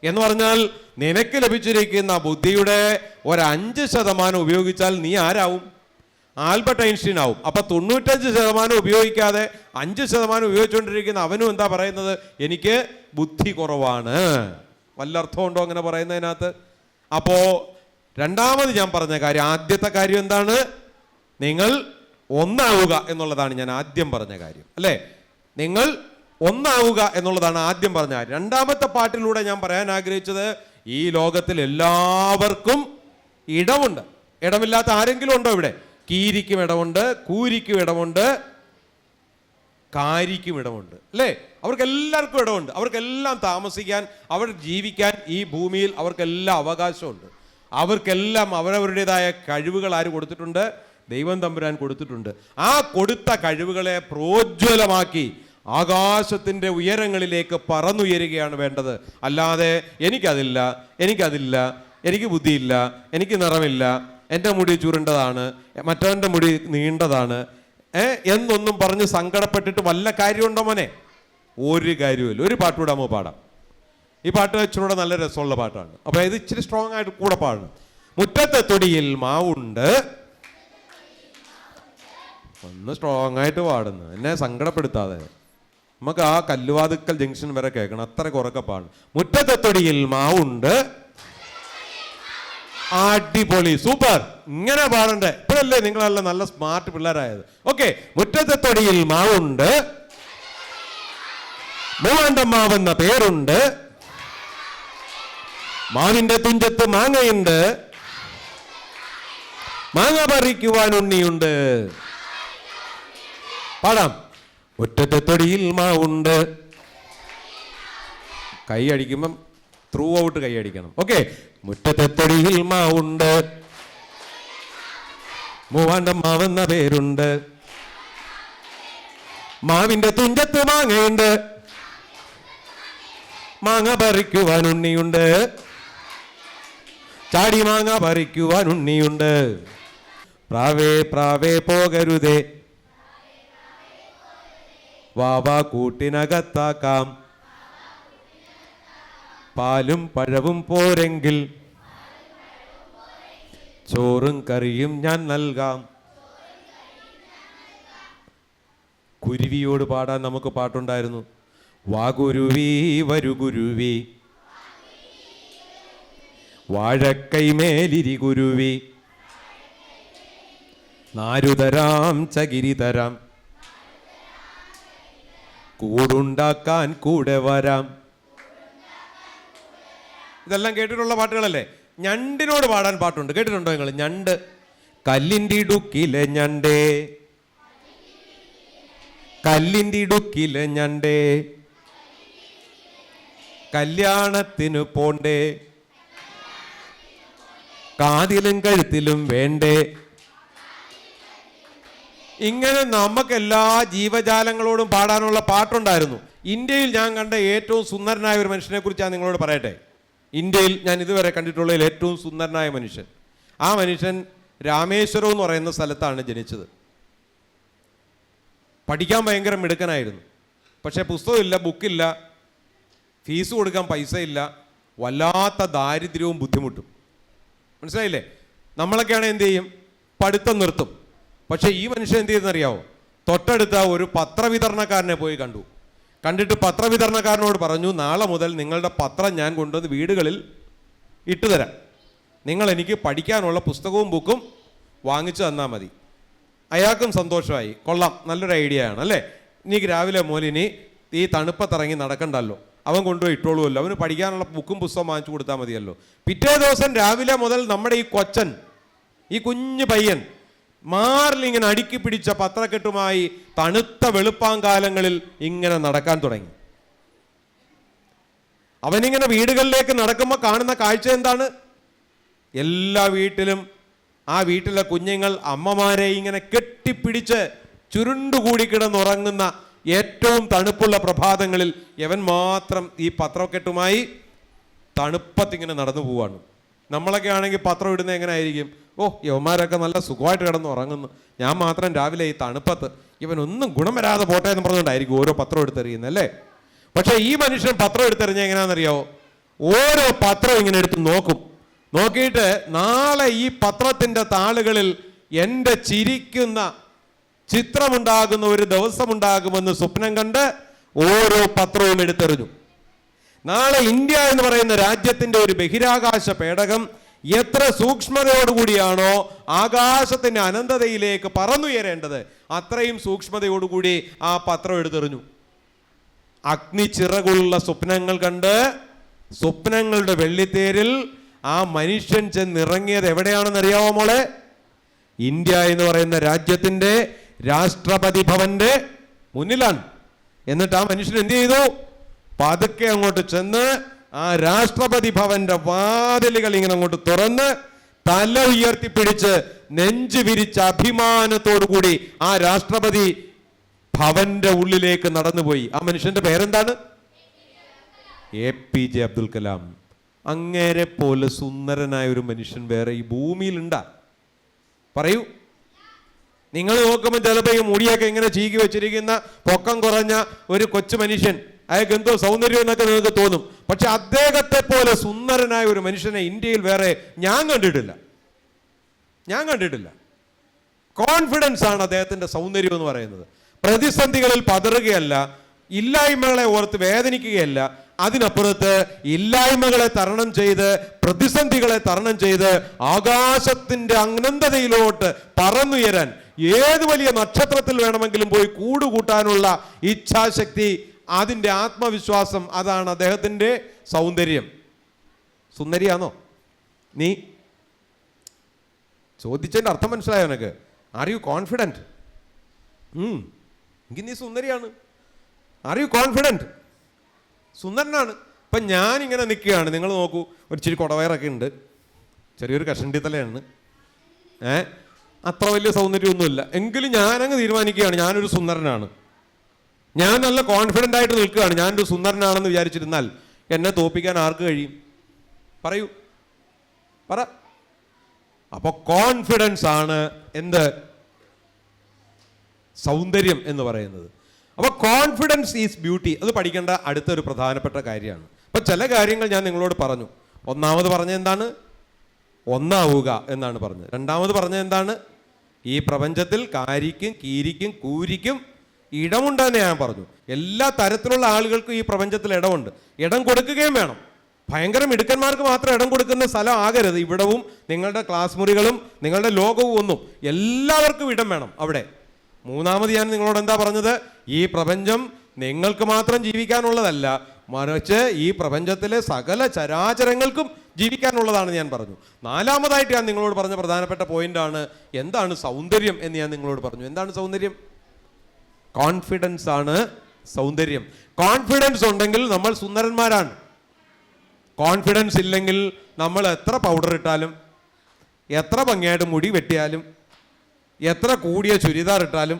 എന്ന് പറഞ്ഞാൽ നിനക്ക് ലഭിച്ചിരിക്കുന്ന ബുദ്ധിയുടെ 5% ഉപയോഗിച്ചാൽ നീ ആരാവും? ആൽബർട്ട് ഐൻസ്റ്റീൻ ആവും. അപ്പൊ 95% ഉപയോഗിക്കാതെ 5% ഉപയോഗിച്ചുകൊണ്ടിരിക്കുന്ന അവനും എന്താ പറയുന്നത്? എനിക്ക് ബുദ്ധി കുറവാണ്. വല്ല അർത്ഥമുണ്ടോ അങ്ങനെ പറയുന്നതിനകത്ത്? അപ്പോ രണ്ടാമത് ഞാൻ പറഞ്ഞ കാര്യം, ആദ്യത്തെ കാര്യം എന്താണ്? നിങ്ങൾ ഒന്നാവുക എന്നുള്ളതാണ് ഞാൻ ആദ്യം പറഞ്ഞ കാര്യം അല്ലേ? നിങ്ങൾ ഒന്നാവുക എന്നുള്ളതാണ് ആദ്യം പറഞ്ഞ കാര്യം. രണ്ടാമത്തെ പാട്ടിലൂടെ ഞാൻ പറയാൻ ആഗ്രഹിച്ചത്, ഈ ലോകത്തിൽ എല്ലാവർക്കും ഇടമുണ്ട്. ഇടമില്ലാത്ത ആരെങ്കിലും ഉണ്ടോ ഇവിടെ? കീരിക്കും ഇടമുണ്ട്, കൂരിക്കും ഇടമുണ്ട്, കാരിക്കും ഇടമുണ്ട് അല്ലേ? അവർക്കെല്ലാവർക്കും ഇടമുണ്ട്. അവർക്കെല്ലാം താമസിക്കാൻ, അവർ ജീവിക്കാൻ ഈ ഭൂമിയിൽ അവർക്കെല്ലാം അവകാശമുണ്ട്. അവർക്കെല്ലാം അവരവരുടേതായ കഴിവുകൾ ആര് കൊടുത്തിട്ടുണ്ട്? ദൈവം തമ്പുരാൻ കൊടുത്തിട്ടുണ്ട്. ആ കൊടുത്ത കഴിവുകളെ പ്രോജ്വലമാക്കി ആകാശത്തിൻ്റെ ഉയരങ്ങളിലേക്ക് പറന്നുയരുകയാണ് വേണ്ടത്. അല്ലാതെ എനിക്കതില്ല, എനിക്ക് ബുദ്ധിയില്ല, എനിക്ക് നിറമില്ല, എൻ്റെ മുടി ചുരുണ്ടതാണ്, മറ്റവൻ്റെ മുടി നീണ്ടതാണ് എന്നൊന്നും പറഞ്ഞ് സങ്കടപ്പെട്ടിട്ട് വല്ല കാര്യമുണ്ടോ മോനെ? ഒരു കാര്യമില്ല. ഒരു പാട്ടുകൂടെ അമ്മ പാടാം. ഈ പാട്ട് ഇച്ചിരൂടെ നല്ല രസമുള്ള പാട്ടാണ്. അപ്പോൾ ഇത് ഇച്ചിരി സ്ട്രോങ് ആയിട്ട് കൂടെ പാടണം. മുറ്റത്തെ തൊടിയിൽ മാവുണ്ട്. ഒന്ന് സ്ട്രോങ് ആയിട്ട് പാടുന്നു, എന്നെ സങ്കടപ്പെടുത്താതെ. നമുക്ക് ആ കല്ലുവാതുക്കൽ ജംഗ്ഷൻ വരെ കേൾക്കണം, അത്ര കുറക്കെ പാടണം. മുറ്റത്തെ തൊടിയിൽ മാവുണ്ട്. അടിപൊളി, സൂപ്പർ. ഇങ്ങനെ പാടണ്ടേ? ഇപ്പോഴല്ലേ നിങ്ങളെല്ലാം നല്ല സ്മാർട്ട് പിള്ളേരായത്. ഓക്കെ, മുറ്റത്തെ തൊടിയിൽ മാവുണ്ട്, മൂവാണ്ടം മാവെന്ന പേരുണ്ട്, മാവിന്റെ തുഞ്ചത്ത് മാങ്ങയുണ്ട്, മാങ്ങ പറിക്കുവാൻ ഉണ്ണിയുണ്ട്. പാടാം. മുറ്റത്തെ തൊടിയിൽ മാവുണ്ട്. കൈ അടിക്കുമ്പം ത്രൂ ഔട്ട് കൈ അടിക്കണം. ഓക്കെ, മുറ്റത്തെ തൊടിയിൽ മാവുണ്ട്, മൂവാണ്ടം മാവെന്ന പേരുണ്ട്, മാവിന്റെ തുഞ്ചത്ത് മാങ്ങയുണ്ട്, മാങ്ങ പറിക്കുവാൻ ഉണ്ണിയുണ്ട്, ചാടി മാങ്ങ പറിക്കുവാൻ ഉണ്ണിയുണ്ട്. പ്രാവേ പ്രാവേ പോകരുതേ, വാവാ കൂട്ടിനകത്താക്കാം, പാലും പഴവും പോരെങ്കിൽ ചോറും കറിയും ഞാൻ നൽകാം. കുരുവിയോട് പാടാൻ നമുക്ക് പാട്ടുണ്ടായിരുന്നു. വാ കുരുവി വരു കുരുവി, വാഴക്കൈമേലിരി കുരുവി, നാരുതരാം ചകിരി തരാം, കൂടുണ്ടാക്കാൻ കൂടെ വരാം. ഇതെല്ലാം കേട്ടിട്ടുള്ള പാട്ടുകളല്ലേ? ഞണ്ടിനോട് പാടാൻ പാട്ടുണ്ട്, കേട്ടിട്ടുണ്ടോ നിങ്ങൾ? ഞണ്ട്. കല്ലിൻ്റെ ഇടുക്കിലെ ഞണ്ടേ, കല്ലിൻ്റെ ഇടുക്കിലെ ഞണ്ടേ, കല്യാണത്തിനു പോണ്ടേ, കാതിലും കഴുത്തിലും വേണ്ടേ. ഇങ്ങനെ നമുക്കെല്ലാ ജീവജാലങ്ങളോടും പാടാനുള്ള പാട്ടുണ്ടായിരുന്നു. ഇന്ത്യയിൽ ഞാൻ കണ്ട ഏറ്റവും സുന്ദരനായ ഒരു മനുഷ്യനെ കുറിച്ച് ഞാൻ നിങ്ങളോട് പറയട്ടെ. ഇന്ത്യയിൽ ഞാൻ ഇതുവരെ കണ്ടിട്ടുള്ളതിൽ ഏറ്റവും സുന്ദരനായ മനുഷ്യൻ, ആ മനുഷ്യൻ രാമേശ്വരം എന്ന് പറയുന്ന സ്ഥലത്താണ് ജനിച്ചത്. പഠിക്കാൻ ഭയങ്കര മിടുക്കനായിരുന്നു. പക്ഷേ പുസ്തകമില്ല, ബുക്കില്ല, ഫീസ് കൊടുക്കാൻ പൈസ ഇല്ല, വല്ലാത്ത ദാരിദ്ര്യവും ബുദ്ധിമുട്ടും. മനസ്സിലായില്ലേ? നമ്മളൊക്കെയാണ് എന്ത് ചെയ്യും? പഠിത്തം നിർത്തും. പക്ഷേ ഈ മനുഷ്യൻ എന്ത് ചെയ്തെന്നറിയാവോ? തൊട്ടടുത്ത ഒരു പത്രവിതരണക്കാരനെ പോയി കണ്ടിട്ട് പത്രവിതരണക്കാരനോട് പറഞ്ഞു, നാളെ മുതൽ നിങ്ങളുടെ പത്രം ഞാൻ കൊണ്ടുവന്ന് വീടുകളിൽ ഇട്ടുതരാം, നിങ്ങൾ എനിക്ക് പഠിക്കാനുള്ള പുസ്തകവും ബുക്കും വാങ്ങിച്ചു തന്നാൽ മതി. അയാൾക്കും സന്തോഷമായി. കൊള്ളാം, നല്ലൊരു ഐഡിയ ആണ് അല്ലേ? ഇനി രാവിലെ മോലിനി ഈ തണുപ്പത്തിറങ്ങി നടക്കണ്ടല്ലോ, അവൻ കൊണ്ടുപോയി ഇട്ടോളുമല്ലോ, അവന് പഠിക്കാനുള്ള ബുക്കും പുസ്തകം വാങ്ങിച്ചു കൊടുത്താൽ മതിയല്ലോ. പിറ്റേ ദിവസം രാവിലെ മുതൽ നമ്മുടെ ഈ കൊച്ചൻ, ഈ കുഞ്ഞു പയ്യൻ മാറിലിങ്ങനെ അടുക്കി പിടിച്ച പത്രക്കെട്ടുമായി തണുത്ത വെളുപ്പാങ്കാലങ്ങളിൽ ഇങ്ങനെ നടക്കാൻ തുടങ്ങി. അവനിങ്ങനെ വീടുകളിലേക്ക് നടക്കുമ്പോൾ കാണുന്ന കാഴ്ച എന്താണ്? എല്ലാ വീട്ടിലും ആ വീട്ടിലെ കുഞ്ഞുങ്ങൾ അമ്മമാരെ ഇങ്ങനെ കെട്ടിപ്പിടിച്ച് ചുരുണ്ടുകൂടി കിടന്നുറങ്ങുന്ന ഏറ്റവും തണുപ്പുള്ള പ്രഭാതങ്ങളിൽ യവൻ മാത്രം ഈ പത്രക്കെട്ടുമായി തണുപ്പത്തിങ്ങനെ നടന്നു പോവാണ്. നമ്മളൊക്കെ ആണെങ്കിൽ പത്രം ഇടുന്നത് എങ്ങനെ ആയിരിക്കും? ഓ, യവന്മാരൊക്കെ നല്ല സുഖമായിട്ട് കിടന്ന് ഉറങ്ങുന്നു, ഞാൻ മാത്രം രാവിലെ ഈ തണുപ്പത്ത്, ഇവനൊന്നും ഗുണം വരാതെ പോട്ടെ എന്ന് പറഞ്ഞുകൊണ്ടായിരിക്കും ഓരോ പത്രം എടുത്തെറിയുന്നത് അല്ലേ? പക്ഷേ ഈ മനുഷ്യൻ പത്രം എടുത്തെറിഞ്ഞ എങ്ങനെയാണെന്നറിയാവോ? ഓരോ പത്രം ഇങ്ങനെ എടുത്ത് നോക്കിയിട്ട് നാളെ ഈ പത്രത്തിൻ്റെ താളുകളിൽ എൻ്റെ ചിരിക്കുന്ന ചിത്രമുണ്ടാകുന്ന ഒരു ദിവസമുണ്ടാകുമെന്ന് സ്വപ്നം കണ്ട് ഓരോ പത്രവും എടുത്തെറിഞ്ഞു. നാളെ ഇന്ത്യ എന്ന് പറയുന്ന രാജ്യത്തിൻ്റെ ഒരു ബഹിരാകാശ പേടകം എത്ര സൂക്ഷ്മതയോടുകൂടിയാണോ ആകാശത്തിൻ്റെ അനന്തതയിലേക്ക് പറന്നുയരേണ്ടത്, അത്രയും സൂക്ഷ്മതയോടുകൂടി ആ പത്രം എടുത്തെറിഞ്ഞു. അഗ്നിച്ചിറകുള്ള സ്വപ്നങ്ങൾ കണ്ട് സ്വപ്നങ്ങളുടെ വെള്ളിത്തേരിൽ ആ മനുഷ്യൻ ചെന്നിറങ്ങിയത് എവിടെയാണെന്നറിയാവോ മോളെ? ഇന്ത്യ എന്ന് പറയുന്ന രാജ്യത്തിൻ്റെ രാഷ്ട്രപതി ഭവന്റെ മുന്നിലാണ്. എന്നിട്ട് ആ മനുഷ്യൻ എന്ത് ചെയ്തു? പതുക്കെ അങ്ങോട്ട് ചെന്ന് ആ രാഷ്ട്രപതി ഭവന്റെ വാതിലുകൾ ഇങ്ങനെ അങ്ങോട്ട് തുറന്ന് തല ഉയർത്തിപ്പിടിച്ച് നെഞ്ചു വിരിച്ച അഭിമാനത്തോടു കൂടി ആ രാഷ്ട്രപതി ഭവന്റെ ഉള്ളിലേക്ക് നടന്നുപോയി. ആ മനുഷ്യന്റെ പേരെന്താണ്? APJ അബ്ദുൽ കലാം. അങ്ങേരെ പോലെ സുന്ദരനായ ഒരു മനുഷ്യൻ വേറെ ഈ ഭൂമിയിലുണ്ടാ? പറയൂ. നിങ്ങൾ നോക്കുമ്പോൾ ചിലപ്പോൾ ഈ മുടിയൊക്കെ ഇങ്ങനെ ചീകി വെച്ചിരിക്കുന്ന പൊക്കം കുറഞ്ഞ ഒരു കൊച്ചു മനുഷ്യൻ, അയാൾക്ക് എന്തോ സൗന്ദര്യം എന്നൊക്കെ നിങ്ങൾക്ക് തോന്നും. പക്ഷെ അദ്ദേഹത്തെ പോലെ സുന്ദരനായ ഒരു മനുഷ്യനെ ഇന്ത്യയിൽ വേറെ ഞാൻ കണ്ടിട്ടില്ല. കോൺഫിഡൻസ് ആണ് അദ്ദേഹത്തിൻ്റെ സൗന്ദര്യം എന്ന് പറയുന്നത്. പ്രതിസന്ധികളിൽ പതറുകയല്ല, ഇല്ലായ്മകളെ ഓർത്ത് വേദനിക്കുകയല്ല, അതിനപ്പുറത്ത് ഇല്ലായ്മകളെ തരണം ചെയ്ത് പ്രതിസന്ധികളെ തരണം ചെയ്ത് ആകാശത്തിൻ്റെ അനന്തതയിലോട്ട് പറന്നുയരാൻ ഏത് വലിയ നക്ഷത്രത്തിൽ വേണമെങ്കിലും പോയി കൂടുകൂട്ടാനുള്ള ഇച്ഛാശക്തി, അതിൻ്റെ ആത്മവിശ്വാസം, അതാണ് അദ്ദേഹത്തിൻ്റെ സൗന്ദര്യം. സുന്ദരിയാണോ നീ? ചോദിച്ചതിൻ്റെ അർത്ഥം മനസ്സിലായോ നിനക്ക്? Are you confident? എങ്കിൽ നീ സുന്ദരിയാണ്. Are you confident? സുന്ദരനാണ്. ഇപ്പം ഞാനിങ്ങനെ നിൽക്കുകയാണ്, നിങ്ങൾ നോക്കൂ, ഒരു ഇച്ചിരി കുടവയറൊക്കെ ഉണ്ട്, ചെറിയൊരു കഷണ്ടി തലയാണ്, അത്ര വലിയ സൗന്ദര്യമൊന്നുമില്ല, എങ്കിലും ഞാനങ്ങ് തീരുമാനിക്കുകയാണ് ഞാനൊരു സുന്ദരനാണ്. ഞാൻ നല്ല കോൺഫിഡൻ്റ് ആയിട്ട് നിൽക്കുകയാണ്, ഞാനൊരു സുന്ദരനാണെന്ന് വിചാരിച്ചിരുന്നാൽ എന്നെ തോൽപ്പിക്കാൻ ആർക്ക് കഴിയും? പറയൂ, പറ. അപ്പോൾ കോൺഫിഡൻസ് ആണ് എന്ത്? സൗന്ദര്യം എന്ന് പറയുന്നത്. അപ്പോൾ കോൺഫിഡൻസ് ഈസ് ബ്യൂട്ടി. അത് പഠിക്കേണ്ട അടുത്തൊരു പ്രധാനപ്പെട്ട കാര്യമാണ്. അപ്പോൾ ചില കാര്യങ്ങൾ ഞാൻ നിങ്ങളോട് പറഞ്ഞു. ഒന്നാമത് പറഞ്ഞത് എന്താണ്? ഒന്നാവുക എന്നാണ് പറഞ്ഞത്. രണ്ടാമത് പറഞ്ഞത് എന്താണ്? ഈ പ്രപഞ്ചത്തിൽ കാരിക്കും കീരിക്കും കൂരിക്കും ഇടമുണ്ടെന്ന് ഞാൻ പറഞ്ഞു. എല്ലാ തരത്തിലുള്ള ആളുകൾക്കും ഈ പ്രപഞ്ചത്തിൽ ഇടമുണ്ട്. ഇടം കൊടുക്കുകയും വേണം. ഭയങ്കര മിടുക്കന്മാർക്ക് മാത്രം ഇടം കൊടുക്കുന്ന സ്ഥലം ആകരുത്. ഇവിടവും നിങ്ങളുടെ ക്ലാസ് മുറികളും നിങ്ങളുടെ ലോകവും ഒന്നും എല്ലാവർക്കും ഇടം വേണം അവിടെ. മൂന്നാമത് ഞാൻ നിങ്ങളോട് എന്താ പറഞ്ഞത്? ഈ പ്രപഞ്ചം നിങ്ങൾക്ക് മാത്രം ജീവിക്കാനുള്ളതല്ല, മറിച്ച് ഈ പ്രപഞ്ചത്തിലെ സകല ചരാചരങ്ങൾക്കും ജീവിക്കാനുള്ളതാണ് ഞാൻ പറഞ്ഞു. നാലാമതായിട്ട് ഞാൻ നിങ്ങളോട് പറഞ്ഞ പ്രധാനപ്പെട്ട പോയിന്റാണ് എന്താണ് സൗന്ദര്യം എന്ന് ഞാൻ നിങ്ങളോട് പറഞ്ഞു. എന്താണ് സൗന്ദര്യം? കോൺഫിഡൻസ് ആണ് സൗന്ദര്യം. കോൺഫിഡൻസ് ഉണ്ടെങ്കിൽ നമ്മൾ സുന്ദരന്മാരാണ്. കോൺഫിഡൻസ് ഇല്ലെങ്കിൽ നമ്മൾ എത്ര പൗഡർ ഇട്ടാലും, എത്ര ഭംഗിയായിട്ട് മുടി വെട്ടിയാലും, എത്ര കൂടിയ ചുരിദാർ ഇട്ടാലും,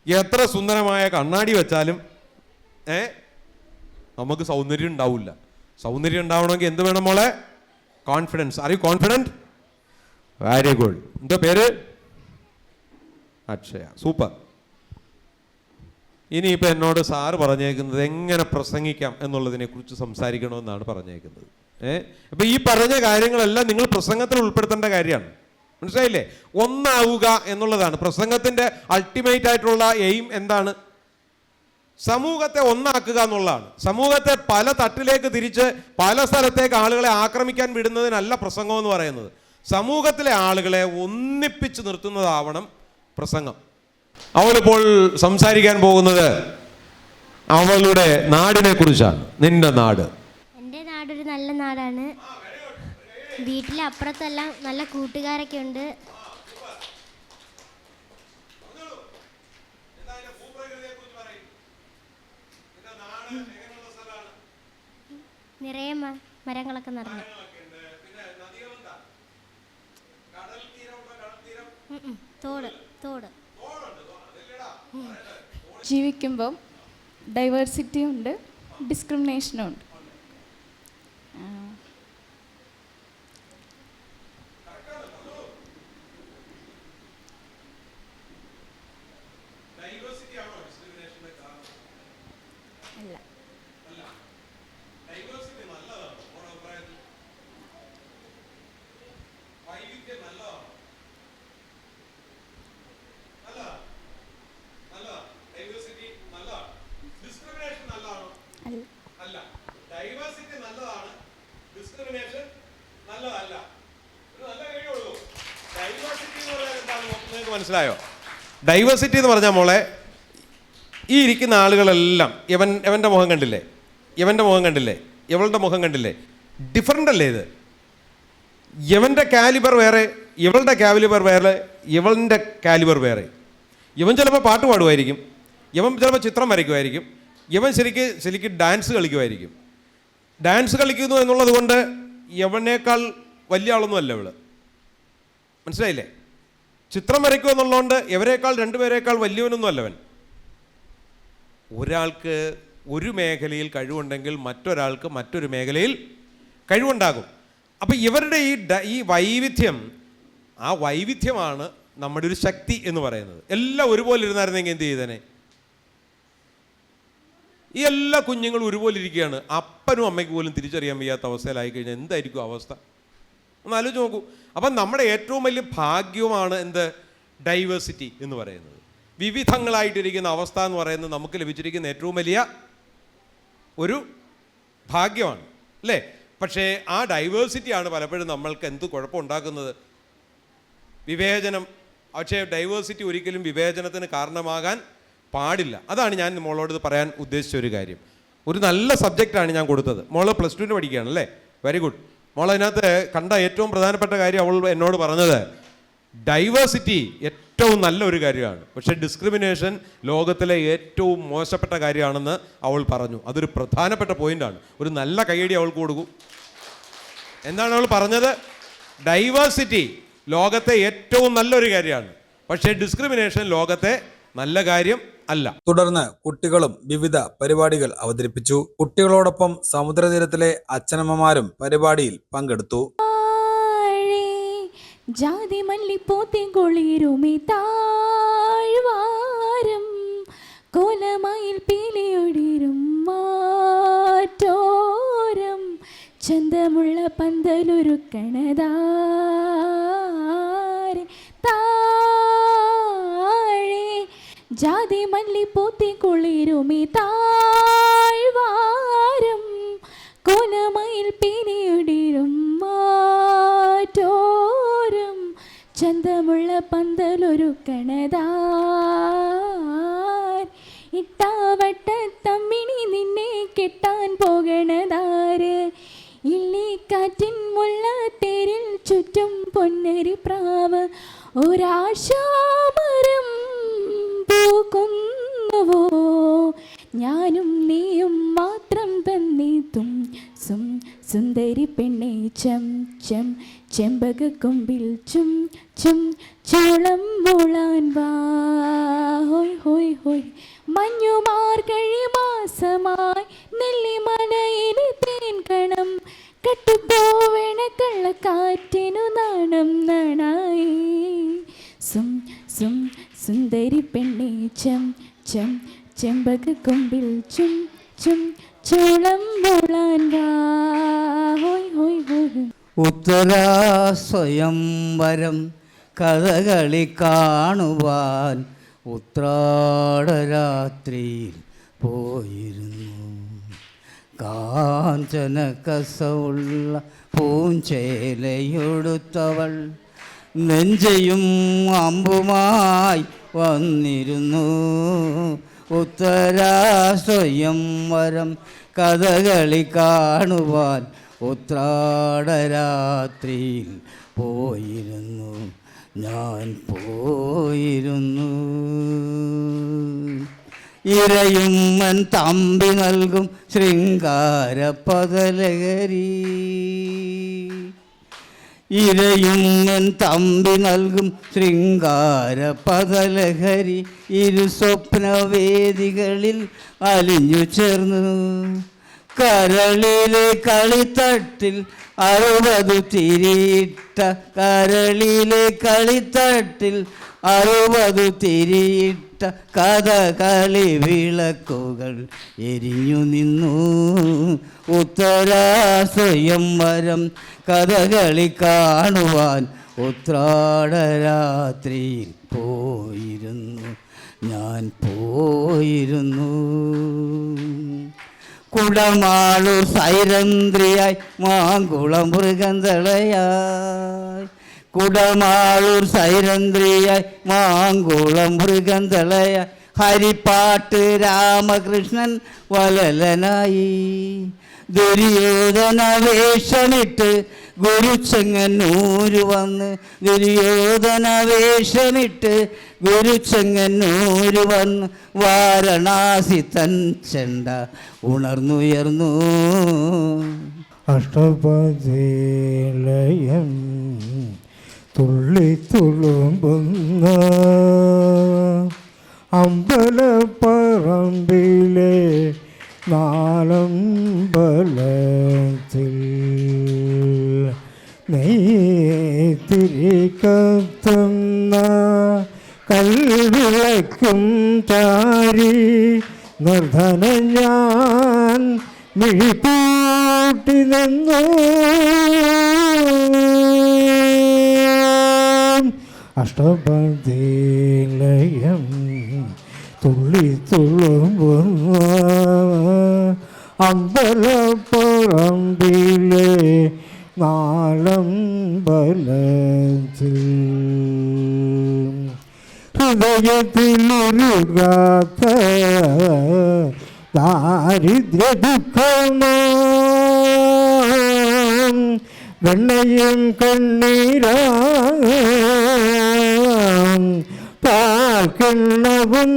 എത്ര സുന്ദരമായ കണ്ണാടി വെച്ചാലും നമുക്ക് സൗന്ദര്യം ഉണ്ടാവില്ല. സൗന്ദര്യം ഉണ്ടാവണമെങ്കിൽ എന്ത് വേണം മോളെ? Confidence. R you confident? Very good. എന്താ പേര്? അക്ഷയ. സൂപ്പർ. ഇനിയിപ്പോൾ എന്നോട് സാറ് പറഞ്ഞേക്കുന്നത് എങ്ങനെ പ്രസംഗിക്കാം എന്നുള്ളതിനെ കുറിച്ച് സംസാരിക്കണമെന്നാണ് പറഞ്ഞേക്കുന്നത്. അപ്പം ഈ പറഞ്ഞ കാര്യങ്ങളെല്ലാം നിങ്ങൾ പ്രസംഗത്തിൽ ഉൾപ്പെടുത്തേണ്ട കാര്യമാണ്. മനസ്സിലായില്ലേ? ഒന്നാവുക എന്നുള്ളതാണ് പ്രസംഗത്തിൻ്റെ അൾട്ടിമേറ്റ് ആയിട്ടുള്ള എയിം. എന്താണ്? സമൂഹത്തെ ഒന്നാക്കുക എന്നുള്ളതാണ്. സമൂഹത്തെ പല തട്ടിലേക്ക് തിരിച്ച് പല സ്ഥലത്തേക്ക് ആളുകളെ ആക്രമിക്കാൻ വിടുന്നതിനല്ല പ്രസംഗം എന്ന് പറയുന്നത്. സമൂഹത്തിലെ ആളുകളെ ഒന്നിപ്പിച്ച് നിർത്തുന്നതാവണം പ്രസംഗം. അവളിപ്പോൾ സംസാരിക്കാൻ പോകുന്നത് അവളുടെ നാടിനെ കുറിച്ചാണ്. നിന്റെ നാട്? എൻ്റെ നാടൊരു നല്ല നാടാണ്. വീട്ടിലെ അപ്പുറത്തെല്ലാം നല്ല കൂട്ടുകാരൊക്കെ ഉണ്ട്. നിറയെ മരങ്ങളൊക്കെ നിറഞ്ഞു. തോട് തോട്. ജീവിക്കുമ്പം ഡൈവേഴ്സിറ്റിയും ഉണ്ട്, ഡിസ്ക്രിമിനേഷനും ഉണ്ട്. മനസ്സിലായോ? ഡൈവേഴ്സിറ്റി എന്ന് പറഞ്ഞാൽ മോളെ, ഈ ഇരിക്കുന്ന ആളുകളെല്ലാം എവൻ്റെ മുഖം കണ്ടില്ലേ, ഇവൻ്റെ മുഖം കണ്ടില്ലേ, ഇവളുടെ മുഖം കണ്ടില്ലേ? ഡിഫറൻ്റ് അല്ലേ ഇത്? ഇവൻ്റെ കാലിബർ വേറെ, ഇവളുടെ കാലിബർ വേറെ, ഇവളുടെ കാലിബർ വേറെ. ഇവൻ ചിലപ്പോൾ പാട്ട് പാടുമായിരിക്കും, ഇവൻ ചിലപ്പോൾ ചിത്രം വരയ്ക്കുമായിരിക്കും, ഇവൻ ശരിക്കും ഡാൻസ് കളിക്കുമായിരിക്കും. ഡാൻസ് കളിക്കുന്നു എന്നുള്ളത് കൊണ്ട് ഇവനേക്കാൾ വലിയ ആളൊന്നും അല്ല ഇവള്. മനസ്സിലായില്ലേ? ചിത്രം വരയ്ക്കുക എന്നുള്ളതുകൊണ്ട് ഇവരേക്കാൾ രണ്ടുപേരേക്കാൾ വലിയവനൊന്നും അല്ലവൻ. ഒരാൾക്ക് ഒരു മേഖലയിൽ കഴിവുണ്ടെങ്കിൽ മറ്റൊരാൾക്ക് മറ്റൊരു മേഖലയിൽ കഴിവുണ്ടാകും. അപ്പം ഇവരുടെ ഈ വൈവിധ്യം, ആ വൈവിധ്യമാണ് നമ്മുടെ ഒരു ശക്തി എന്ന് പറയുന്നത്. എല്ലാം ഒരുപോലെ ഇരുന്നായിരുന്നെങ്കിൽ എന്ത് ചെയ്തേനെ? ഈ എല്ലാ കുഞ്ഞുങ്ങളും ഒരുപോലെ ഇരിക്കുകയാണ്. അപ്പനും അമ്മയ്ക്ക് പോലും തിരിച്ചറിയാൻ വയ്യാത്ത അവസ്ഥയിലായി കഴിഞ്ഞാൽ എന്തായിരിക്കും അവസ്ഥ? ഒന്ന് ആലോചിച്ച് നോക്കൂ. അപ്പം നമ്മുടെ ഏറ്റവും വലിയ ഭാഗ്യവുമാണ് എന്ത്? ഡൈവേഴ്സിറ്റി എന്ന് പറയുന്നത്. വിവിധങ്ങളായിട്ടിരിക്കുന്ന അവസ്ഥ എന്ന് പറയുന്നത് നമുക്ക് ലഭിച്ചിരിക്കുന്ന ഏറ്റവും വലിയ ഒരു ഭാഗ്യമാണ്, അല്ലേ? പക്ഷേ ആ ഡൈവേഴ്സിറ്റിയാണ് പലപ്പോഴും നമ്മൾക്ക് എന്ത് കുഴപ്പമുണ്ടാക്കുന്നത്? വിവേചനം. പക്ഷേ ഡൈവേഴ്സിറ്റി ഒരിക്കലും വിവേചനത്തിന് കാരണമാകാൻ പാടില്ല. അതാണ് ഞാൻ മോളോട് പറയാൻ ഉദ്ദേശിച്ച ഒരു കാര്യം. ഒരു നല്ല സബ്ജക്റ്റാണ് ഞാൻ കൊടുത്തത്. മോള് +2 പഠിക്കുകയാണ് അല്ലേ? Very good. മോൾ അതിനകത്ത് കണ്ട ഏറ്റവും പ്രധാനപ്പെട്ട കാര്യം അവൾ എന്നോട് പറഞ്ഞത് ഡൈവേഴ്സിറ്റി ഏറ്റവും നല്ലൊരു കാര്യമാണ്, പക്ഷേ ഡിസ്ക്രിമിനേഷൻ ലോകത്തിലെ ഏറ്റവും മോശപ്പെട്ട കാര്യമാണെന്ന് അവൾ പറഞ്ഞു. അതൊരു പ്രധാനപ്പെട്ട പോയിൻ്റാണ്. ഒരു നല്ല കൈയടി അവൾക്ക് കൊടുക്കൂ. എന്താണ് അവൾ പറഞ്ഞത്? ഡൈവേഴ്സിറ്റി ലോകത്തെ ഏറ്റവും നല്ലൊരു കാര്യമാണ്, പക്ഷേ ഡിസ്ക്രിമിനേഷൻ ലോകത്തെ നല്ല കാര്യം അല്ല. തുടർന്ന് കുട്ടികളും വിവിധ പരിപാടികൾ അവതരിപ്പിച്ചു. കുട്ടികളോടൊപ്പം സമുദ്രതീരത്തിലെ അച്ഛനമ്മമാരും പരിപാടിയിൽ പങ്കെടുത്തു. ജാതി മല്ലിപ്പോത്തി കൊളിരുമി താഴ്വാരം കോലമയിൽ പീലിയൊടിരും മാറ്റോരം ചന്തമുള്ള പന്തലൊരുക്കണതാരെ താഴെ ജാതി മല്ലി പൂത്തി കുളിരുമി താഴ്വാരം കോലമയിൽ പിനിയുടിരും മാറ്റോരം ചന്തമുള്ള പന്തലൊരുക്കണതാർ ഇട്ടാവട്ടത്തമ്മിണി നിന്നെ കെട്ടാൻ പോകണതാര് ഇള്ളിക്കാറ്റിൻ മുല്ലത്തേരിൽ ചുറ്റും പൊന്നരി പ്രാവ് ഒരാശാമരം പൂക്കുന്നുവോ ഞാനും നീയും മാത്രം തന്നീത്തും സുന്ദരി പെണ്ണെ ചം ചം ചെമ്പക കൊമ്പിൽ ചും ചും ചോളം മൂളാൻ വാ ഹോയ് ഹോയ് ഹോയ് മഞ്ഞുമാർഗഴി മാസമായി നെല്ലിമലയിലെ തേൻ കണം കട്ടുപോവണ കള്ളക്കാറ്റിനു നാണം നണായി സും സും സുന്ദരി പെണ്ണെ ചം ചം ചെമ്പക കൊമ്പിൽ ചും ചും ചോളം മൂളാൻ വാ ഹോയ് ഹോയ് ഹോയ്. ഉത്തരാ സ്വയംവരം കഥകളി കാണുവാൻ ഉത്രാടരാത്രിയിൽ പോയിരുന്നു. കാഞ്ചന കസവുള്ള പൂഞ്ചേലയൊടുത്തവൾ നെഞ്ചയും അമ്പുമായി വന്നിരുന്നു. ഉത്തരാ സ്വയംവരം കഥകളി കാണുവാൻ ഉത്രാടരാത്രിയിൽ പോയിരുന്നു, ഞാൻ പോയിരുന്നു. ഇരയുമ്മൻ തമ്പി നൽകും ശൃംഗാര പദലഹരി, ഇരയുമ്മൻ തമ്പി നൽകും ശൃംഗാര പദലഹരി ഇരു സ്വപ്നവേദികളിൽ അലിഞ്ഞു ചേർന്നു. കരളിലെ കളിത്തട്ടിൽ 60 തിരിയിട്ട, കരളിലെ കളിത്തട്ടിൽ 60 തിരിയിട്ട കഥകളി വിളക്കുകൾ എരിഞ്ഞു നിന്നു. ഉത്തരാ സ്വയംവരം കഥകളി കാണുവാൻ ഉത്രാടരാത്രിയിൽ പോയിരുന്നു, ഞാൻ പോയിരുന്നു. കുടമാളൂർ സൈരന്ധ്രിയായി മാങ്കുളം മൃഗന്തളയായി, കുടമാളൂർ സൈരന്ധ്രിയായി മാങ്കുളം മൃഗന്തളയായി ഹരിപ്പാട്ട് രാമകൃഷ്ണൻ വലലനായി. ദുര്യോധന വേഷമിട്ട് ഗുരുച്ചെങ്ങന്നൂര് വന്ന്, ദുര്യോധന വേഷമിട്ട് ഗുരുച്ചെങ്ങന്നൂര് വന്ന് വാരണാസി തൻ ചെണ്ട ഉണർന്നുയർന്നു. അഷ്ടപതിലയം തുള്ളി തുളുമ്പുന്ന അമ്പലപ്പറമ്പിലെ നാലമ്പലത്തിൽ നെയ്ത്തിരി കത്തുന്ന കൽവിളക്കും ചാരി നിർധന ഞാൻ മിഴിപ്പൂട്ടി നിന്നു. അഷ്ടപതിലയം തുള്ളി തുളുമ്പുന്ന അമ്പലപ്പറമ്പിലെ നാലമ്പലത്തിൽ ഹൃദയത്തിലൊരുകാത്ത ദാരിദ്ര്യ ദുഃഖമാം വെണ്ണയും കണ്ണീരാം പാൽക്കിണ്ണവും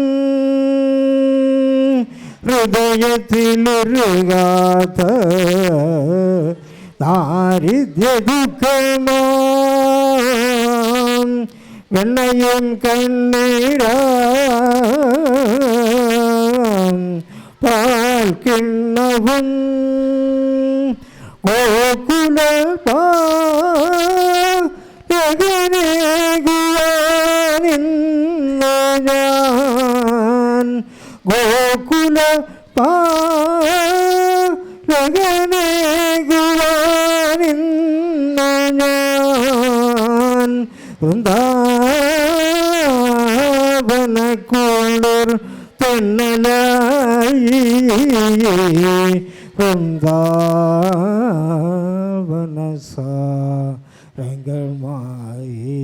ഹൃദയത്തിലൊരുകാത്ത ദാരിദ്ര്യ ദുഃഖമാം വെണ്ണയും കണ്ണീരാം പാൽക്കിണ്ണവും ഗോകുല പാകനേകുവാനിന്നു ഞാൻ, ഗോകുല പാകനേകുവാനിന്നു ഞാൻ വൃന്ദാവനക്കുള്ളേ തെന്നലായി വൃന്ദാവനസാരംഗമായി.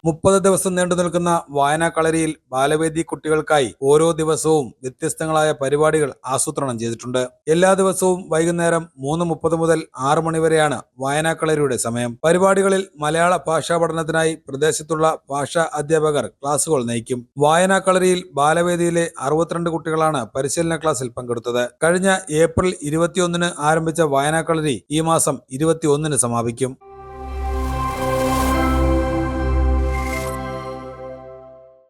മുപ്പത് ദിവസം നീണ്ടു നിൽക്കുന്ന വായനാക്കളരിയിൽ ബാലവേദി കുട്ടികൾക്കായി ഓരോ ദിവസവും വ്യത്യസ്തങ്ങളായ പരിപാടികൾ ആസൂത്രണം ചെയ്തിട്ടുണ്ട്. എല്ലാ ദിവസവും വൈകുന്നേരം 3:30 മുതൽ 6 മണി വരെയാണ് വായനാക്കളരിയുടെ സമയം. പരിപാടികളിൽ മലയാള ഭാഷാ പഠനത്തിനായി പ്രദേശത്തുള്ള ഭാഷാ അധ്യാപകർ ക്ലാസുകൾ നയിക്കും. വായനാക്കളരിയിൽ ബാലവേദിയിലെ 62 കുട്ടികളാണ് പരിശീലന ക്ലാസ്സിൽ പങ്കെടുത്തത്. കഴിഞ്ഞ ഏപ്രിൽ 21 ആരംഭിച്ച വായനാക്കളരി ഈ മാസം 21 സമാപിക്കും.